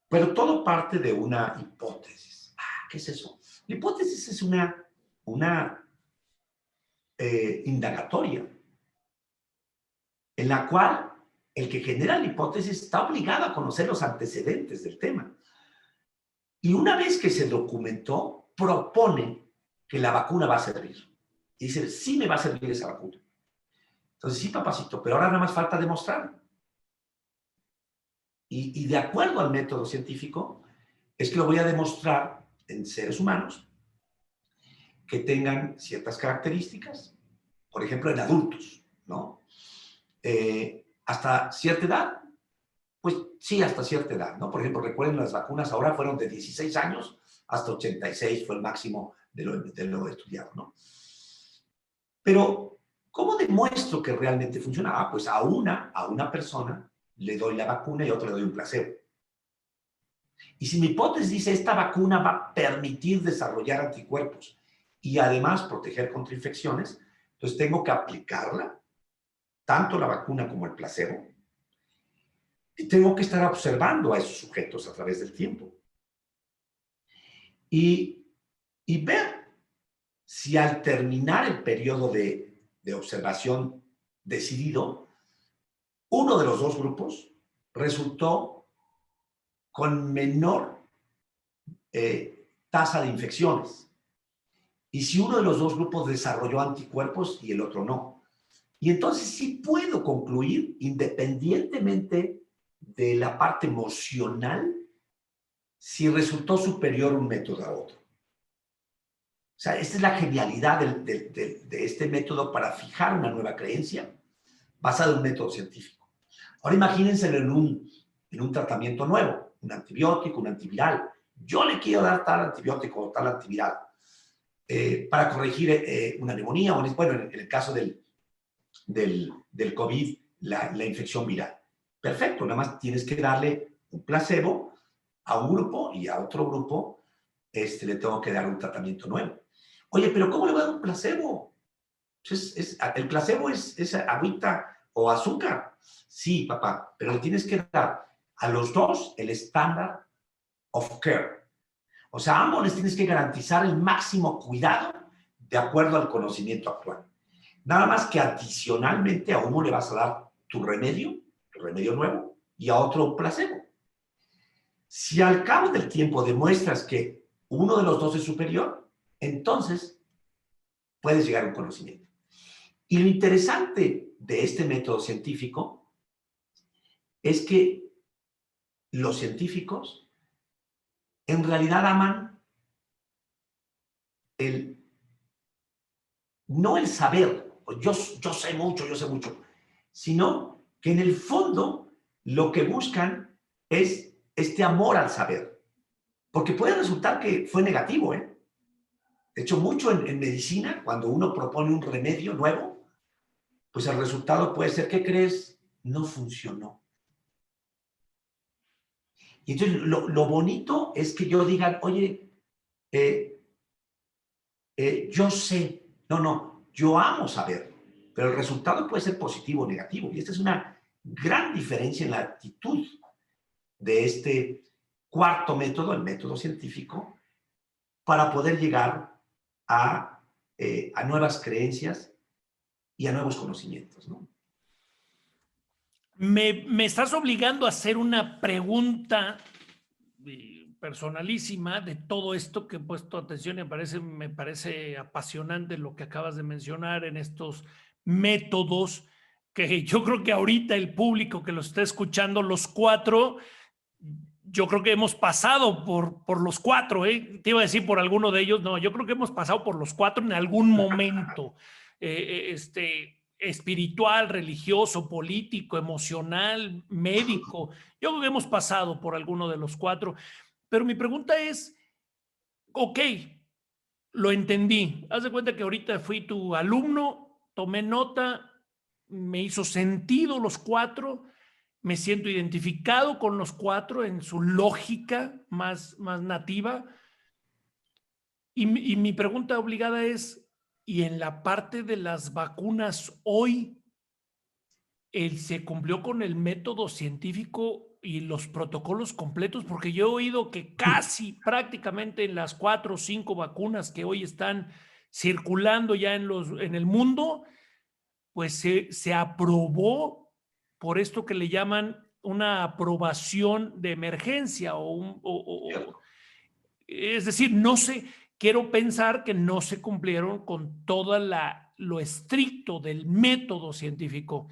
pero todo parte de una hipótesis. ¿Qué es eso? La hipótesis es una indagatoria en la cual el que genera la hipótesis está obligado a conocer los antecedentes del tema. Y una vez que se documentó, propone que la vacuna va a servir. Y dice, sí me va a servir esa vacuna. Entonces, sí, papacito, pero ahora nada más falta demostrarlo. Y de acuerdo al método científico, es que lo voy a demostrar en seres humanos que tengan ciertas características, por ejemplo, en adultos, ¿no? Hasta cierta edad, pues sí, hasta cierta edad, ¿no? Por ejemplo, recuerden, las vacunas ahora fueron de 16 años hasta 86, fue el máximo de lo estudiado, ¿no? Pero, ¿cómo demuestro que realmente funciona? Pues a una persona le doy la vacuna y a otra le doy un placebo. Y si mi hipótesis dice esta vacuna va a permitir desarrollar anticuerpos y además proteger contra infecciones, entonces tengo que aplicarla, tanto la vacuna como el placebo, y tengo que estar observando a esos sujetos a través del tiempo. Y ver si al terminar el periodo de observación decidido, uno de los dos grupos resultó con menor tasa de infecciones. Y si uno de los dos grupos desarrolló anticuerpos y el otro no. Y entonces sí puedo concluir, independientemente de la parte emocional, si resultó superior un método a otro. O sea, esta es la genialidad de este método para fijar una nueva creencia basada en un método científico. Ahora imagínenselo en un tratamiento nuevo, un antibiótico, un antiviral. Yo le quiero dar tal antibiótico o tal antiviral para corregir una neumonía, o bueno, en el caso del COVID, la infección viral. Perfecto, nada más tienes que darle un placebo a un grupo y a otro grupo le tengo que dar un tratamiento nuevo. Oye, pero ¿cómo le voy a dar un placebo? El placebo es agüita o azúcar. Sí, papá, pero le tienes que dar a los dos el estándar of care. O sea, a ambos les tienes que garantizar el máximo cuidado de acuerdo al conocimiento actual. Nada más que adicionalmente a uno le vas a dar tu remedio nuevo, y a otro un placebo. Si al cabo del tiempo demuestras que uno de los dos es superior, entonces puedes llegar a un conocimiento. Y lo interesante de este método científico es que los científicos en realidad aman no el saber, yo sé mucho, sino que en el fondo lo que buscan es este amor al saber. Porque puede resultar que fue negativo, ¿eh? De hecho, mucho en medicina, cuando uno propone un remedio nuevo, pues el resultado puede ser, ¿qué crees? No funcionó. Y entonces lo bonito es que yo digan, oye, yo sé, yo amo saber, pero el resultado puede ser positivo o negativo. Y esta es una gran diferencia en la actitud de este cuarto método, el método científico, para poder llegar a nuevas creencias y a nuevos conocimientos, ¿no? Me estás obligando a hacer una pregunta personalísima de todo esto que he puesto atención y me parece apasionante lo que acabas de mencionar en estos métodos que yo creo que ahorita el público que lo está escuchando, los cuatro, yo creo que hemos pasado por los 4, ¿eh? Te iba a decir por alguno de ellos, no, yo creo que hemos pasado por los 4 en algún momento, espiritual, religioso, político, emocional, médico. Yo creo que hemos pasado por alguno de los 4, pero mi pregunta es, ok, lo entendí. Haz de cuenta que ahorita fui tu alumno, tomé nota, me hizo sentido los 4, me siento identificado con los 4 en su lógica más nativa. Y mi pregunta obligada es, ¿y en la parte de las vacunas hoy, se cumplió con el método científico y los protocolos completos? Porque yo he oído que casi prácticamente en las 4 o 5 vacunas que hoy están circulando ya en el mundo, pues se aprobó por esto que le llaman una aprobación de emergencia es decir, no sé, quiero pensar que no se cumplieron con todo lo estricto del método científico.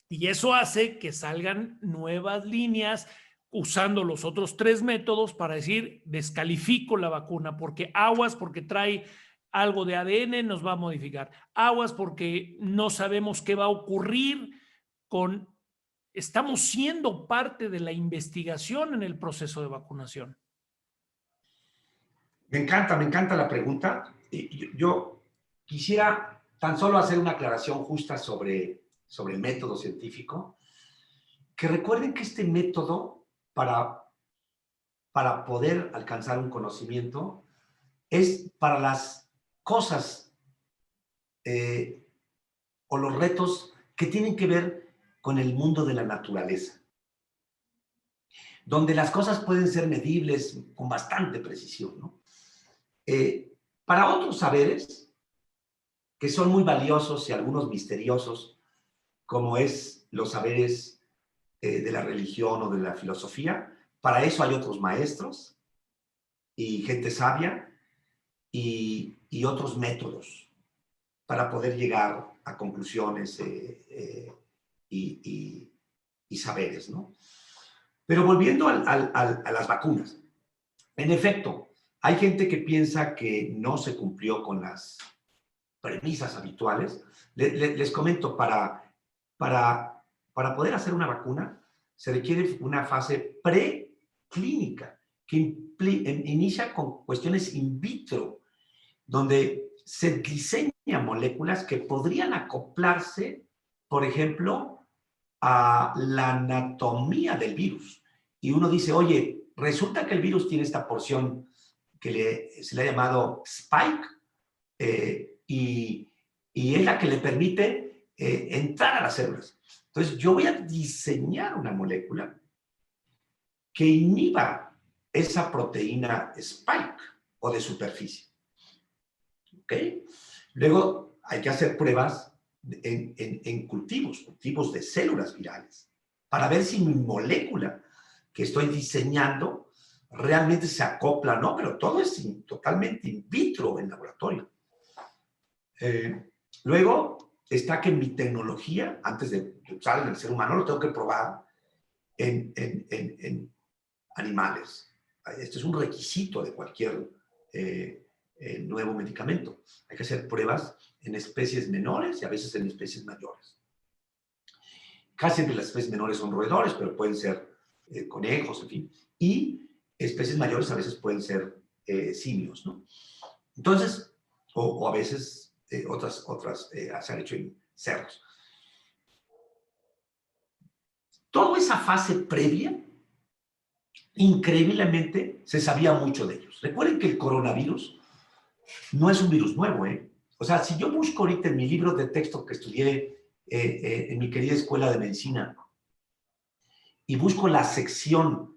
Y eso hace que salgan nuevas líneas usando los otros 3 métodos para decir, descalifico la vacuna, porque aguas, porque trae algo de ADN, nos va a modificar. Aguas, porque no sabemos qué va a ocurrir con... Estamos siendo parte de la investigación en el proceso de vacunación. Me encanta la pregunta. Yo quisiera tan solo hacer una aclaración justa sobre el método científico, que recuerden que este método, para poder alcanzar un conocimiento, es para las cosas o los retos que tienen que ver con el mundo de la naturaleza, donde las cosas pueden ser medibles con bastante precisión, ¿no? Para otros saberes, que son muy valiosos y algunos misteriosos, como es los saberes de la religión o de la filosofía, para eso hay otros maestros y gente sabia y otros métodos para poder llegar a conclusiones y saberes, ¿no? Pero volviendo a las vacunas, en efecto, hay gente que piensa que no se cumplió con las premisas habituales. Les comento, para poder hacer una vacuna se requiere una fase preclínica que inicia con cuestiones in vitro, donde se diseñan moléculas que podrían acoplarse, por ejemplo, a la anatomía del virus. Y uno dice, oye, resulta que el virus tiene esta porción que se le ha llamado spike, y es la que le permite entrar a las células. Entonces, yo voy a diseñar una molécula que inhiba esa proteína spike o de superficie. ¿Ok? Luego hay que hacer pruebas en cultivos de células virales, para ver si mi molécula que estoy diseñando realmente se acopla, ¿no? Pero todo es totalmente in vitro en laboratorio. Luego está que mi tecnología, antes de usar en el ser humano, lo tengo que probar en animales. Este es un requisito de cualquier nuevo medicamento. Hay que hacer pruebas en especies menores y a veces en especies mayores. Casi siempre las especies menores son roedores, pero pueden ser conejos, en fin. Y especies mayores a veces pueden ser simios, ¿no? Entonces, o a veces otras se han hecho en cerdos. Toda esa fase previa, increíblemente, se sabía mucho de ellos. Recuerden que el coronavirus no es un virus nuevo, ¿eh? O sea, si yo busco ahorita en mi libro de texto que estudié en mi querida escuela de medicina y busco la sección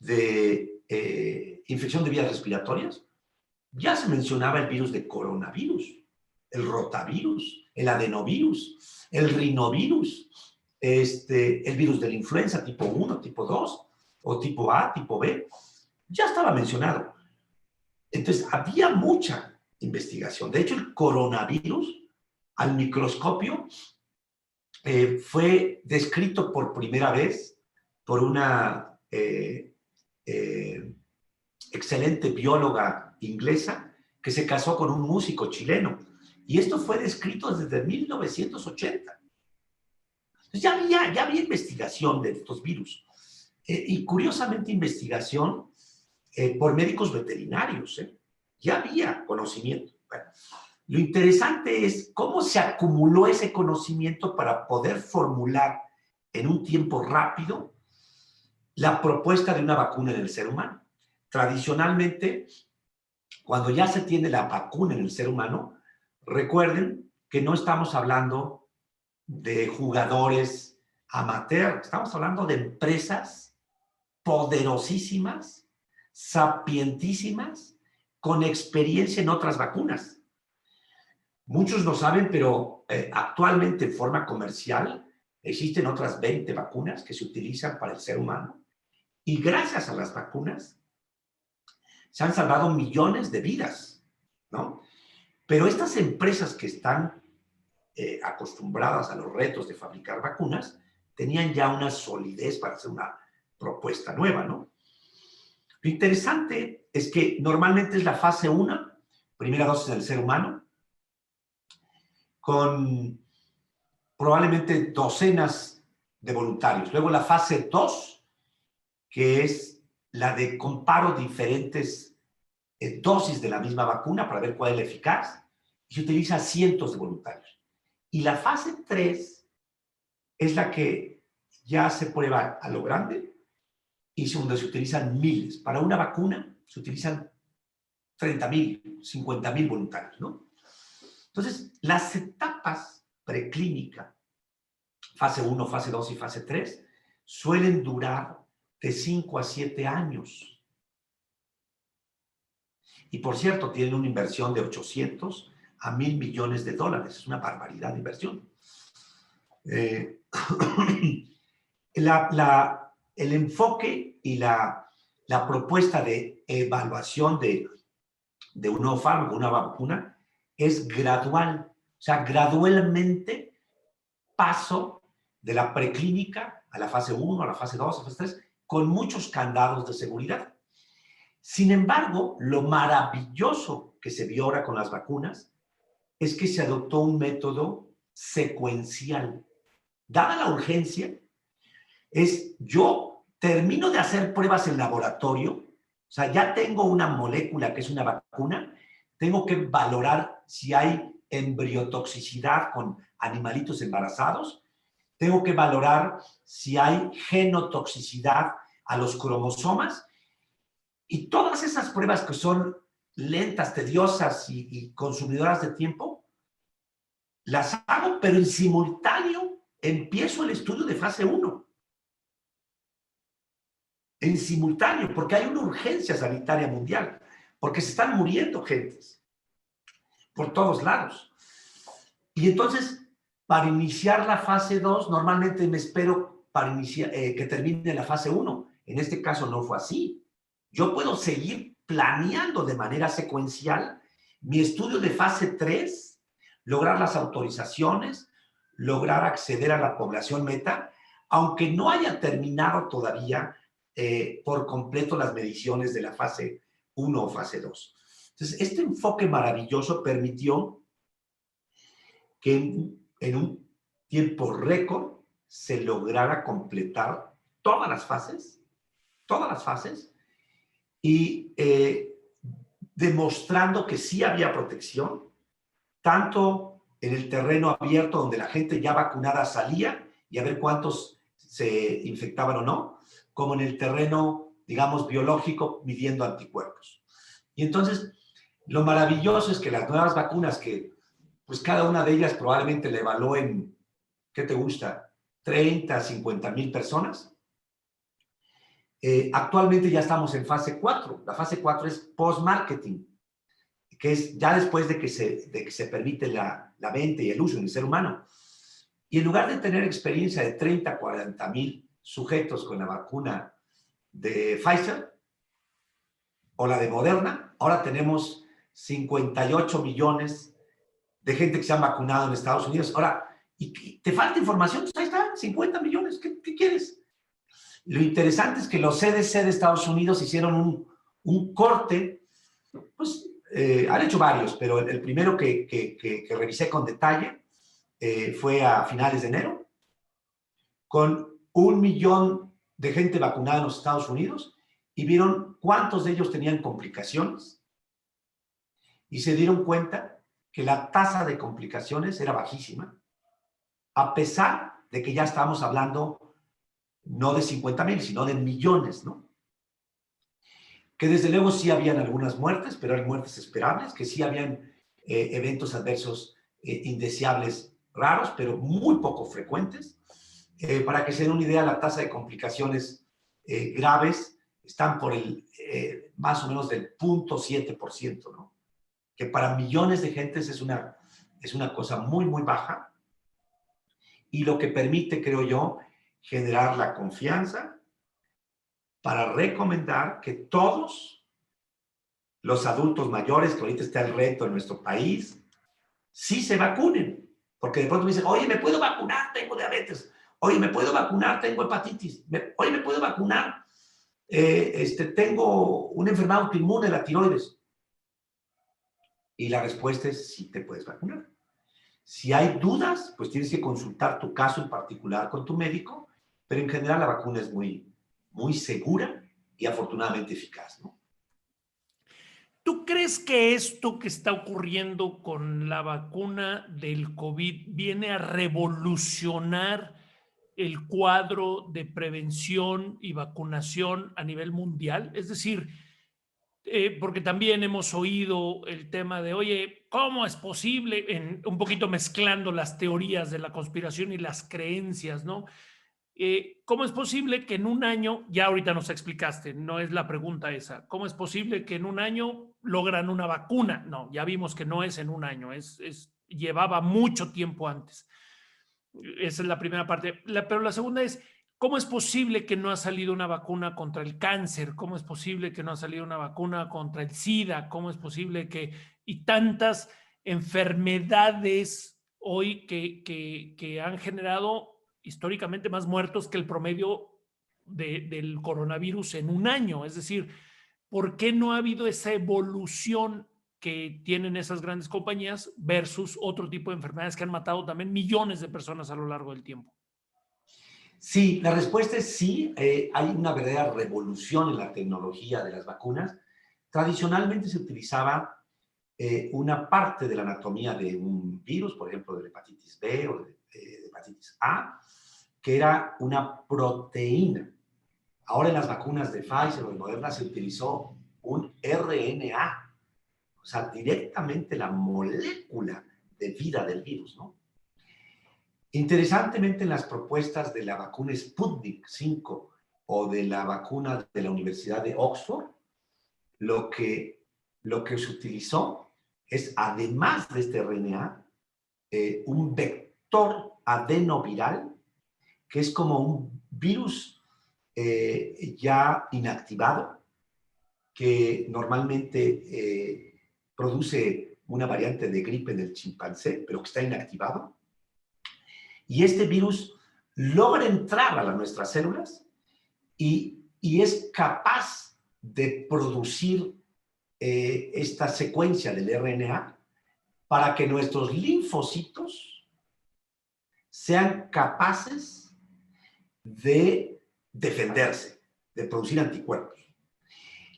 de infección de vías respiratorias, ya se mencionaba el virus de coronavirus, el rotavirus, el adenovirus, el rinovirus, el virus de la influenza tipo 1, tipo 2, o tipo A, tipo B. Ya estaba mencionado. Entonces, había mucha investigación. De hecho, el coronavirus, al microscopio, fue descrito por primera vez por una excelente bióloga inglesa que se casó con un músico chileno. Y esto fue descrito desde 1980. Entonces ya había investigación de estos virus. Y curiosamente investigación por médicos veterinarios. Ya había conocimiento. Bueno, lo interesante es cómo se acumuló ese conocimiento para poder formular en un tiempo rápido la propuesta de una vacuna en el ser humano. Tradicionalmente, cuando ya se tiene la vacuna en el ser humano, recuerden que no estamos hablando de jugadores amateur, estamos hablando de empresas poderosísimas, sapientísimas, con experiencia en otras vacunas. Muchos no saben, pero actualmente en forma comercial existen otras 20 vacunas que se utilizan para el ser humano. Y gracias a las vacunas se han salvado millones de vidas, ¿no? Pero estas empresas que están acostumbradas a los retos de fabricar vacunas tenían ya una solidez para hacer una propuesta nueva, ¿no? Lo interesante es que normalmente es la fase 1, primera dosis en el ser humano, con probablemente docenas de voluntarios. Luego la fase 2, que es la de comparo diferentes dosis de la misma vacuna para ver cuál es la eficaz, y se utiliza cientos de voluntarios. Y la fase 3 es la que ya se prueba a lo grande y donde se utilizan miles. Para una vacuna se utilizan 30,000, 50,000 voluntarios, ¿no? Entonces, las etapas preclínica, fase 1, fase 2 y fase 3, suelen durar de 5 a 7 años. Y por cierto, tienen una inversión de 800 a 1,000 millones de dólares. Es una barbaridad de inversión. El enfoque y la propuesta de evaluación de un nuevo fármaco, una vacuna, es gradual. O sea, gradualmente paso de la preclínica a la fase 1, a la fase 2, a la fase 3, con muchos candados de seguridad. Sin embargo, lo maravilloso que se vio ahora con las vacunas es que se adoptó un método secuencial. Dada la urgencia, yo termino de hacer pruebas en laboratorio, o sea, ya tengo una molécula que es una vacuna, tengo que valorar si hay embriotoxicidad con animalitos embarazados, tengo que valorar si hay genotoxicidad a los cromosomas, y todas esas pruebas que son lentas, tediosas y consumidoras de tiempo, las hago, pero en simultáneo empiezo el estudio de fase 1. En simultáneo, porque hay una urgencia sanitaria mundial, porque se están muriendo gentes por todos lados. Y entonces, para iniciar la fase 2, normalmente me espero para iniciar, que termine la fase 1. En este caso no fue así. Yo puedo seguir planeando de manera secuencial mi estudio de fase 3, lograr las autorizaciones, lograr acceder a la población meta, aunque no haya terminado todavía por completo las mediciones de la fase 1 o fase 2. Entonces, este enfoque maravilloso permitió que en un tiempo récord se lograra completar todas las fases, y demostrando que sí había protección, tanto en el terreno abierto donde la gente ya vacunada salía y a ver cuántos se infectaban o no, como en el terreno, digamos, biológico, midiendo anticuerpos. Y entonces, lo maravilloso es que las nuevas vacunas, que pues cada una de ellas probablemente le evalúen, ¿qué te gusta? 30, 50,000 personas. Actualmente ya estamos en fase 4. La fase 4 es post-marketing, que es ya después de que se permite la venta y el uso en el ser humano. Y en lugar de tener experiencia de 30, 40,000 sujetos con la vacuna de Pfizer o la de Moderna, ahora tenemos 58 millones de gente que se han vacunado en Estados Unidos. Ahora, ¿y te falta información? Pues ahí está, 50 millones. ¿Qué quieres? Lo interesante es que los CDC de Estados Unidos hicieron un corte, pues han hecho varios, pero el primero que revisé con detalle fue a finales de enero, con 1 millón de gente vacunada en los Estados Unidos, y vieron cuántos de ellos tenían complicaciones, y se dieron cuenta que la tasa de complicaciones era bajísima, a pesar de que ya estábamos hablando no de 50,000, sino de millones, ¿no? Que desde luego sí habían algunas muertes, pero eran muertes esperables, que sí habían eventos adversos indeseables raros, pero muy poco frecuentes. Para que se den una idea, la tasa de complicaciones graves están por más o menos del 0.7%, ¿no? Que para millones de gentes es una cosa muy, muy baja, y lo que permite, creo yo, generar la confianza para recomendar que todos los adultos mayores, que ahorita está el reto en nuestro país, sí se vacunen. Porque de pronto me dicen, oye, ¿me puedo vacunar? Tengo diabetes. Oye, ¿me puedo vacunar? Tengo hepatitis. Oye, ¿me puedo vacunar? Tengo una enfermedad autoinmune, la tiroides. Y la respuesta es sí te puedes vacunar. Si hay dudas, pues tienes que consultar tu caso en particular con tu médico, pero en general la vacuna es muy, muy segura y afortunadamente eficaz, ¿no? ¿Tú crees que esto que está ocurriendo con la vacuna del COVID viene a revolucionar el cuadro de prevención y vacunación a nivel mundial? Es decir, porque también hemos oído el tema de, oye, ¿cómo es posible? Un poquito mezclando las teorías de la conspiración y las creencias, ¿no? ¿Cómo es posible que en un año, ya ahorita nos explicaste, no es la pregunta esa, ¿cómo es posible que en un año logran una vacuna? No, ya vimos que no es en un año, llevaba mucho tiempo antes. Esa es la primera parte. Pero la segunda es, ¿cómo es posible que no ha salido una vacuna contra el cáncer? ¿Cómo es posible que no ha salido una vacuna contra el SIDA? ¿Cómo es posible que... y tantas enfermedades hoy que han generado históricamente más muertos que el promedio del coronavirus en un año? Es decir, ¿por qué no ha habido esa evolución que tienen esas grandes compañías versus otro tipo de enfermedades que han matado también millones de personas a lo largo del tiempo? Sí, la respuesta es sí. Hay una verdadera revolución en la tecnología de las vacunas. Tradicionalmente se utilizaba una parte de la anatomía de un virus, por ejemplo, de la hepatitis B o de hepatitis A, que era una proteína. Ahora en las vacunas de Pfizer o de Moderna se utilizó un RNA, o sea, directamente la molécula de vida del virus, ¿no? Interesantemente, en las propuestas de la vacuna Sputnik 5 o de la vacuna de la Universidad de Oxford, lo que se utilizó es, además de este RNA, un vector adenoviral, que es como un virus ya inactivado, que normalmente produce una variante de gripe en el chimpancé, pero que está inactivado. Y este virus logra entrar a nuestras células y es capaz de producir esta secuencia del RNA para que nuestros linfocitos sean capaces de defenderse, de producir anticuerpos.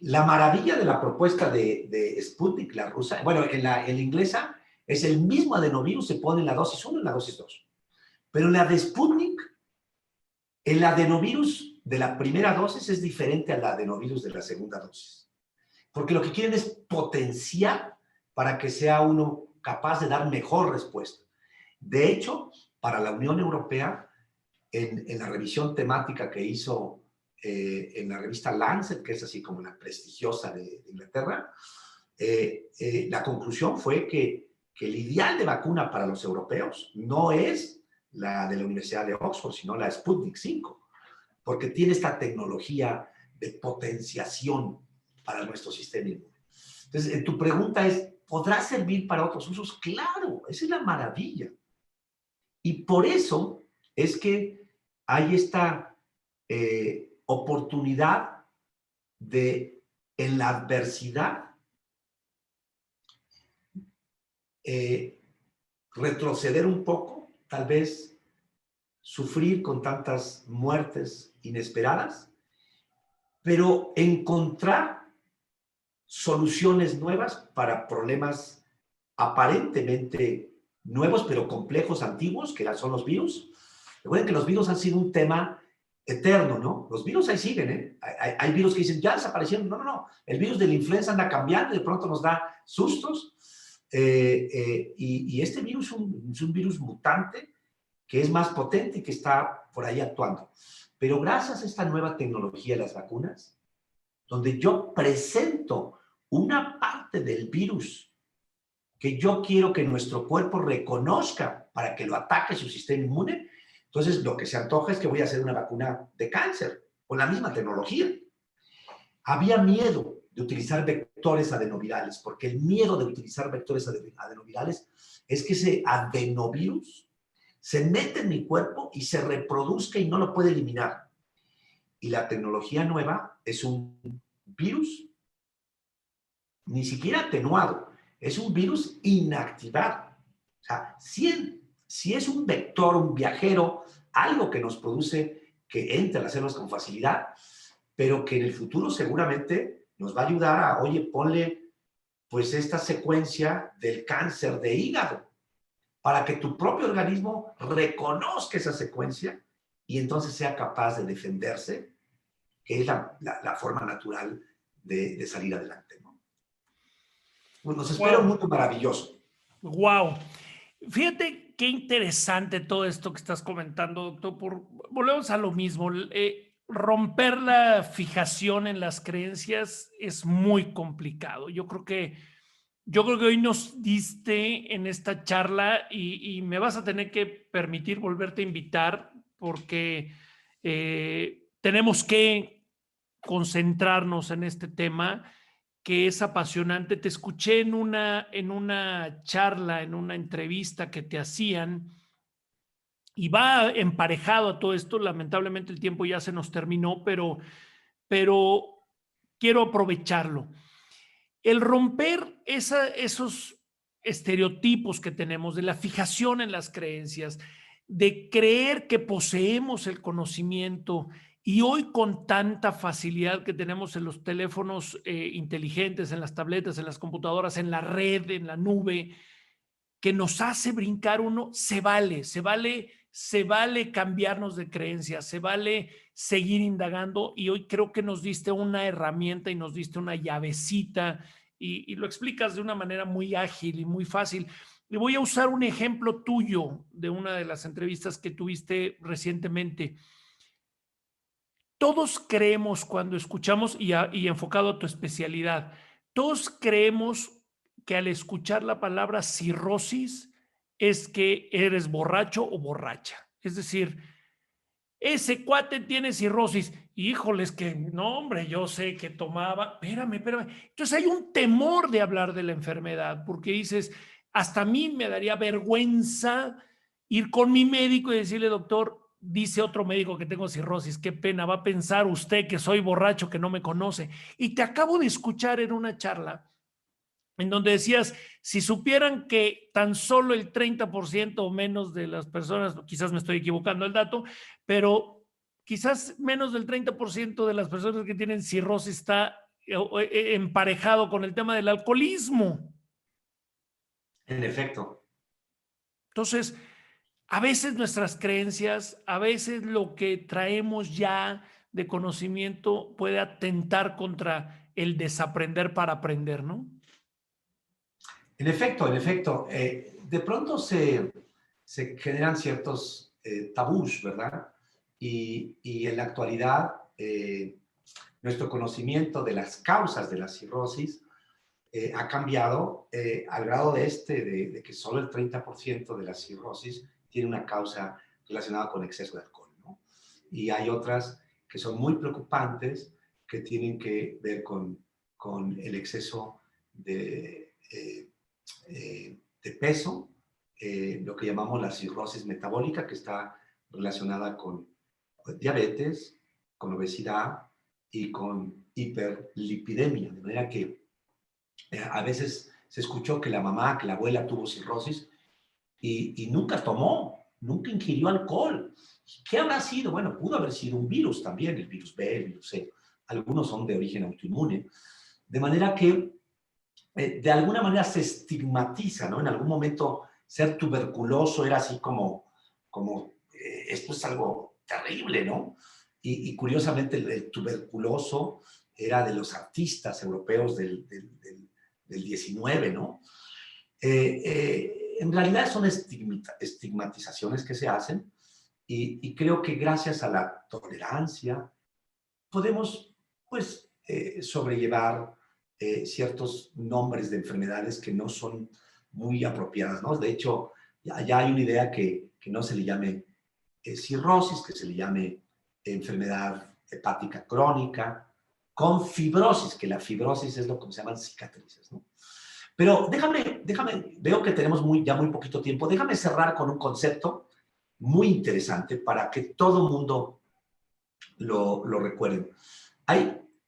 La maravilla de la propuesta de Sputnik, la rusa, bueno, en la inglesa es el mismo adenovirus, se pone en la dosis 1 y en la dosis 2. Pero en la de Sputnik, el adenovirus de la primera dosis es diferente al adenovirus de la segunda dosis. Porque lo que quieren es potenciar para que sea uno capaz de dar mejor respuesta. De hecho, para la Unión Europea, en la revisión temática que hizo en la revista Lancet, que es así como la prestigiosa de Inglaterra, la conclusión fue que el ideal de vacuna para los europeos no es la de la Universidad de Oxford, sino la Sputnik 5, porque tiene esta tecnología de potenciación para nuestro sistema inmune. Entonces, tu pregunta es, ¿podrá servir para otros usos? Claro, esa es la maravilla. Y por eso es que hay esta oportunidad de, en la adversidad, retroceder un poco, tal vez sufrir con tantas muertes inesperadas, pero encontrar soluciones nuevas para problemas aparentemente nuevos, pero complejos, antiguos, que son los virus. Recuerden que los virus han sido un tema eterno, ¿no? Los virus ahí siguen, ¿eh? Hay virus que dicen, ya desaparecieron. No, no, no. El virus de la influenza anda cambiando y de pronto nos da sustos. Y este virus es un virus mutante que es más potente y que está por ahí actuando. Pero gracias a esta nueva tecnología de las vacunas, donde yo presento una parte del virus que yo quiero que nuestro cuerpo reconozca para que lo ataque su sistema inmune, entonces lo que se antoja es que voy a hacer una vacuna de cáncer con la misma tecnología. Había miedo de utilizar vectores adenovirales, porque el miedo de utilizar vectores adenovirales es que ese adenovirus se mete en mi cuerpo y se reproduzca y no lo puede eliminar. Y la tecnología nueva es un virus ni siquiera atenuado, es un virus inactivado. O sea, si es un vector, un viajero, algo que nos produce que entre a las células con facilidad, pero que en el futuro seguramente nos va a ayudar a, oye, ponle pues esta secuencia del cáncer de hígado, para que tu propio organismo reconozca esa secuencia y entonces sea capaz de defenderse, que es la forma natural de salir adelante, ¿no? Pues nos espera un mundo maravilloso. Wow. Fíjate qué interesante todo esto que estás comentando, doctor. Volvemos a lo mismo. Romper la fijación en las creencias es muy complicado. Yo creo que hoy nos diste en esta charla y me vas a tener que permitir volverte a invitar porque tenemos que concentrarnos en este tema que es apasionante. Te escuché en una charla, en una entrevista que te hacían y va emparejado a todo esto. Lamentablemente el tiempo ya se nos terminó, pero quiero aprovecharlo. El romper esos estereotipos que tenemos de la fijación en las creencias, de creer que poseemos el conocimiento y hoy con tanta facilidad que tenemos en los teléfonos inteligentes, en las tabletas, en las computadoras, en la red, en la nube, que nos hace brincar uno, se vale cambiarnos de creencia, se vale seguir indagando y hoy creo que nos diste una herramienta y nos diste una llavecita y lo explicas de una manera muy ágil y muy fácil. Y voy a usar un ejemplo tuyo de una de las entrevistas que tuviste recientemente. Todos creemos cuando escuchamos, y enfocado a tu especialidad, todos creemos que al escuchar la palabra cirrosis es que eres borracho o borracha. Es decir, ese cuate tiene cirrosis. Híjoles, que no, hombre, yo sé que tomaba. Espérame. Entonces hay un temor de hablar de la enfermedad porque dices, hasta a mí me daría vergüenza ir con mi médico y decirle, doctor, dice otro médico que tengo cirrosis, qué pena, va a pensar usted que soy borracho, que no me conoce. Y te acabo de escuchar en una charla en donde decías, si supieran que tan solo el 30% o menos de las personas, quizás me estoy equivocando el dato, pero quizás menos del 30% de las personas que tienen cirrosis está emparejado con el tema del alcoholismo. En efecto. Entonces, a veces nuestras creencias, a veces lo que traemos ya de conocimiento puede atentar contra el desaprender para aprender, ¿no? En efecto. De pronto se generan ciertos tabús, ¿verdad? Y en la actualidad, nuestro conocimiento de las causas de la cirrosis ha cambiado al grado de que solo el 30% de la cirrosis tiene una causa relacionada con exceso de alcohol, ¿no? Y hay otras que son muy preocupantes, que tienen que ver con el exceso de peso, lo que llamamos la cirrosis metabólica, que está relacionada con diabetes, con obesidad y con hiperlipidemia, de manera que a veces se escuchó que la mamá, que la abuela tuvo cirrosis y nunca tomó, nunca ingirió alcohol. ¿Qué habrá sido? Bueno, pudo haber sido un virus también, el virus B, el virus C. Algunos son de origen autoinmune. De manera que de alguna manera se estigmatiza, ¿no? En algún momento ser tuberculoso era así como esto es algo terrible, ¿no? Y curiosamente el tuberculoso era de los artistas europeos del 19, ¿no? En realidad son estigmatizaciones que se hacen y creo que gracias a la tolerancia podemos, pues, sobrellevar ciertos nombres de enfermedades que no son muy apropiadas, ¿no? De hecho, ya hay una idea que no se le llame cirrosis, que se le llame enfermedad hepática crónica, con fibrosis, que la fibrosis es lo que se llaman cicatrices, ¿no? Pero déjame, veo que tenemos ya muy poquito tiempo, déjame cerrar con un concepto muy interesante para que todo el mundo lo recuerde.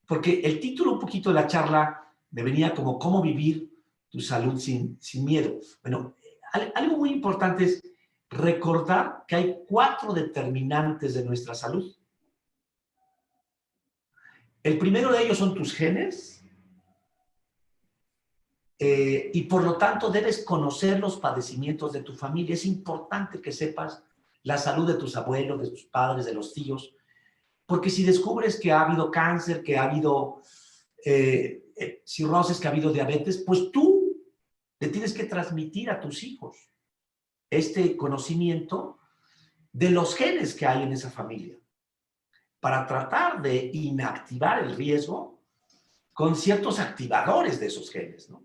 Porque el título un poquito de la charla me venía como cómo vivir tu salud sin miedo. Bueno, algo muy importante es recordar que hay 4 determinantes de nuestra salud. El primero de ellos son tus genes, y por lo tanto debes conocer los padecimientos de tu familia. Es importante que sepas la salud de tus abuelos, de tus padres, de los tíos, porque si descubres que ha habido cáncer, que ha habido cirrosis, que ha habido diabetes, pues tú le tienes que transmitir a tus hijos este conocimiento de los genes que hay en esa familia para tratar de inactivar el riesgo con ciertos activadores de esos genes, ¿no?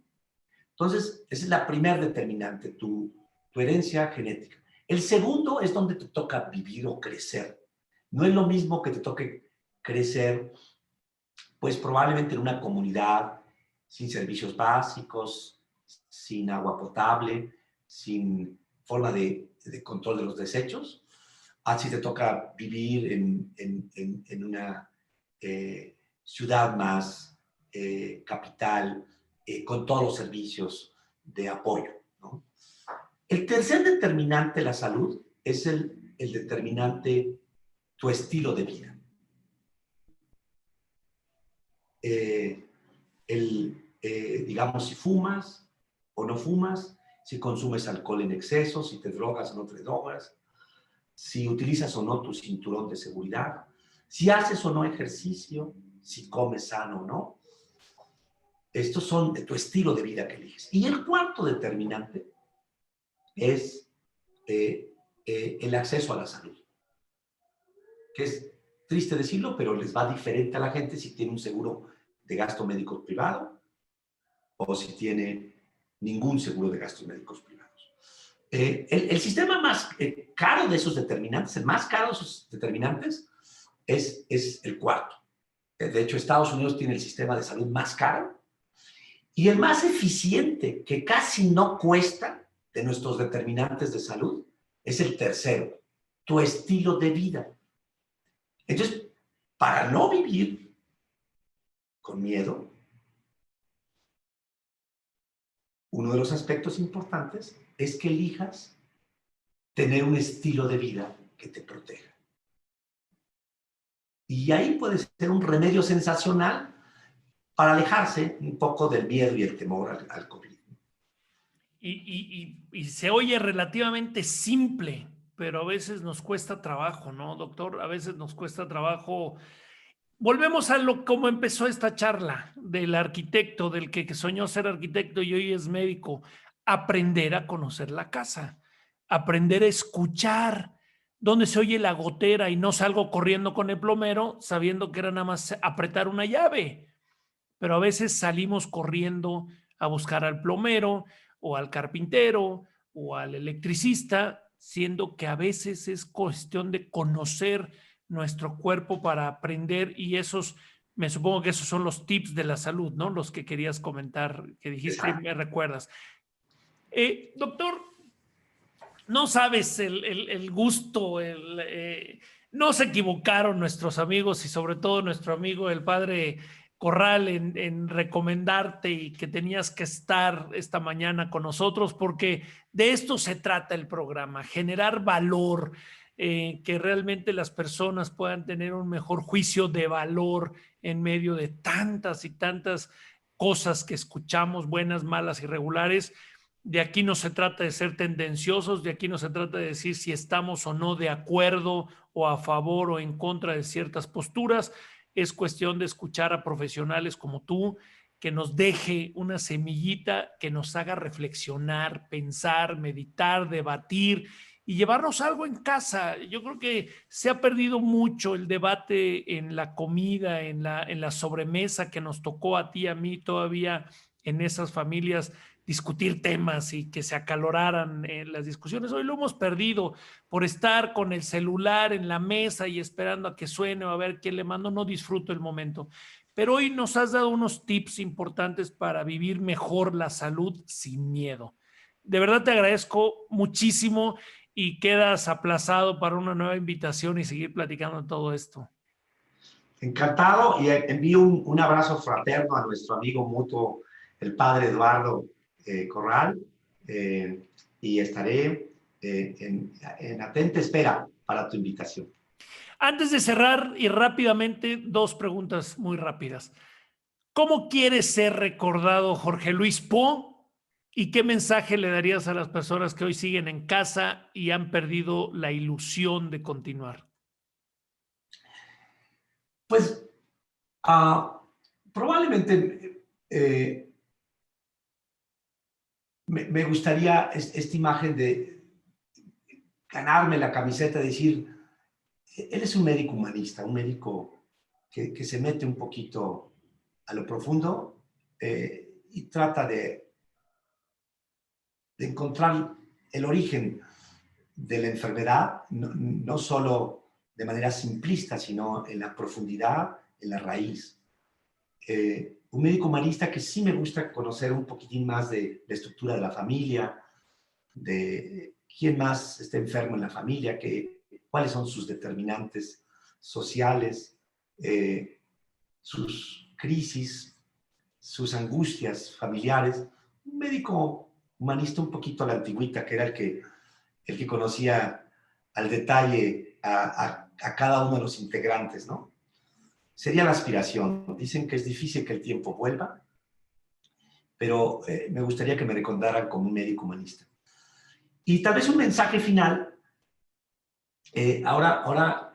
Entonces, esa es la primer determinante, tu herencia genética. El segundo es donde te toca vivir o crecer. No es lo mismo que te toque crecer, pues probablemente en una comunidad sin servicios básicos, sin agua potable, sin forma de control de los desechos. Así te toca vivir en una ciudad más capital, con todos los servicios de apoyo, ¿no? El tercer determinante de la salud es el determinante tu estilo de vida. Digamos, si fumas o no fumas, si consumes alcohol en exceso, si te drogas o no te drogas, si utilizas o no tu cinturón de seguridad, si haces o no ejercicio, si comes sano o no. Estos son de tu estilo de vida que eliges. Y el cuarto determinante es el acceso a la salud, que es triste decirlo, pero les va diferente a la gente si tiene un seguro de gasto médico privado o si tiene ningún seguro de gastos médicos privados. El sistema más caro de esos determinantes, el más caro de esos determinantes, es el cuarto. De hecho, Estados Unidos tiene el sistema de salud más caro y el más eficiente, que casi no cuesta de nuestros determinantes de salud, es el tercero, tu estilo de vida. Entonces, para no vivir con miedo, uno de los aspectos importantes es que elijas tener un estilo de vida que te proteja. Y ahí puede ser un remedio sensacional para alejarse un poco del miedo y el temor al COVID. Y se oye relativamente simple, pero a veces nos cuesta trabajo, ¿no, doctor? A veces nos cuesta trabajo. Volvemos a cómo empezó esta charla del arquitecto, del que soñó ser arquitecto y hoy es médico. Aprender a conocer la casa, aprender a escuchar dónde se oye la gotera y no salgo corriendo con el plomero sabiendo que era nada más apretar una llave. Pero a veces salimos corriendo a buscar al plomero o al carpintero o al electricista, siendo que a veces es cuestión de conocer nuestro cuerpo para aprender y me supongo que esos son los tips de la salud, ¿no? Los que querías comentar, que dijiste, Exacto. me recuerdas. Doctor, no sabes el gusto, No se equivocaron nuestros amigos y sobre todo nuestro amigo el padre Corral en recomendarte y que tenías que estar esta mañana con nosotros, porque de esto se trata el programa, generar valor, que realmente las personas puedan tener un mejor juicio de valor en medio de tantas y tantas cosas que escuchamos, buenas, malas, irregulares. De aquí no se trata de ser tendenciosos, de aquí no se trata de decir si estamos o no de acuerdo o a favor o en contra de ciertas posturas. Es cuestión de escuchar a profesionales como tú, que nos deje una semillita que nos haga reflexionar, pensar, meditar, debatir y llevarnos algo en casa. Yo creo que se ha perdido mucho el debate en la comida, en la sobremesa que nos tocó a ti, a mí todavía en esas familias discutir temas y que se acaloraran las discusiones. Hoy lo hemos perdido por estar con el celular en la mesa y esperando a que suene o a ver quién le mando. No disfruto el momento. Pero hoy nos has dado unos tips importantes para vivir mejor la salud sin miedo. De verdad te agradezco muchísimo y quedas aplazado para una nueva invitación y seguir platicando todo esto. Encantado y envío un abrazo fraterno a nuestro amigo mutuo, el padre Eduardo Corral, y estaré en atenta espera para tu invitación. Antes de cerrar y rápidamente, dos preguntas muy rápidas. ¿Cómo quieres ser recordado, Jorge Luis Po? ¿Y qué mensaje le darías a las personas que hoy siguen en casa y han perdido la ilusión de continuar? Pues probablemente me gustaría esta imagen de ganarme la camiseta, de decir, él es un médico humanista, un médico que se mete un poquito a lo profundo y trata de encontrar el origen de la enfermedad, no solo de manera simplista, sino en la profundidad, en la raíz. Un médico humanista que sí me gusta conocer un poquitín más de la estructura de la familia, de quién más está enfermo en la familia, cuáles son sus determinantes sociales, sus crisis, sus angustias familiares. Un médico humanista un poquito a la antigüita, que era el que conocía al detalle a cada uno de los integrantes, ¿no? Sería la aspiración. Dicen que es difícil que el tiempo vuelva, pero me gustaría que me recordaran como un médico humanista. Y tal vez un mensaje final. Ahora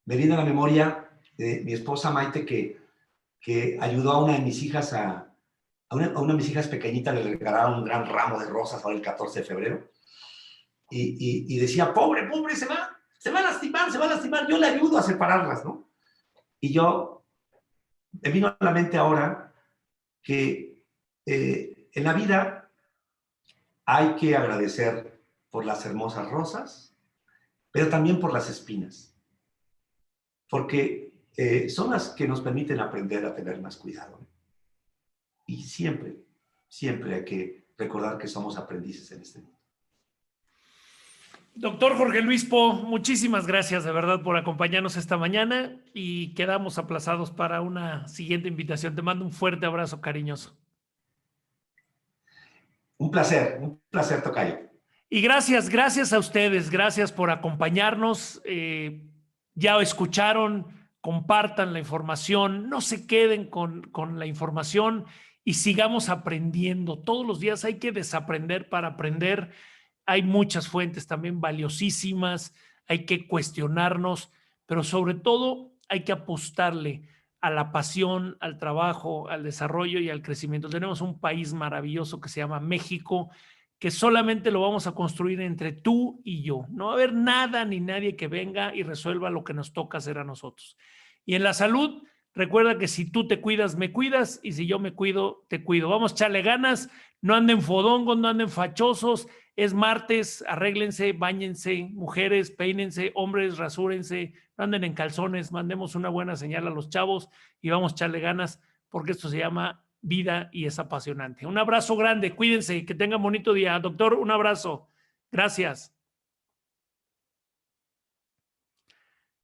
me viene a la memoria de mi esposa Maite, que ayudó a una de mis hijas, a una de mis hijas pequeñitas, le regalaron un gran ramo de rosas ahora el 14 de febrero. Y decía, pobre, se va a lastimar, yo le ayudo a separarlas, ¿no? Y me vino a la mente ahora que en la vida hay que agradecer por las hermosas rosas, pero también por las espinas, porque son las que nos permiten aprender a tener más cuidado. Y siempre hay que recordar que somos aprendices en este mundo. Doctor Jorge Luis Po, muchísimas gracias de verdad por acompañarnos esta mañana y quedamos aplazados para una siguiente invitación. Te mando un fuerte abrazo cariñoso. Un placer, tocayo. Y gracias a ustedes, gracias por acompañarnos. Ya escucharon, compartan la información, no se queden con la información y sigamos aprendiendo. Todos los días hay que desaprender para aprender. Hay muchas fuentes también valiosísimas, hay que cuestionarnos, pero sobre todo hay que apostarle a la pasión, al trabajo, al desarrollo y al crecimiento. Tenemos un país maravilloso que se llama México, que solamente lo vamos a construir entre tú y yo. No va a haber nada ni nadie que venga y resuelva lo que nos toca hacer a nosotros. Y en la salud, recuerda que si tú te cuidas, me cuidas, y si yo me cuido, te cuido. Vamos a echarle ganas, no anden fodongos, no anden fachosos. Es martes, arréglense, báñense, mujeres, peínense, hombres, rasúrense, no anden en calzones, mandemos una buena señal a los chavos y vamos a echarle ganas porque esto se llama vida y es apasionante. Un abrazo grande, cuídense, que tengan bonito día. Doctor, un abrazo. Gracias.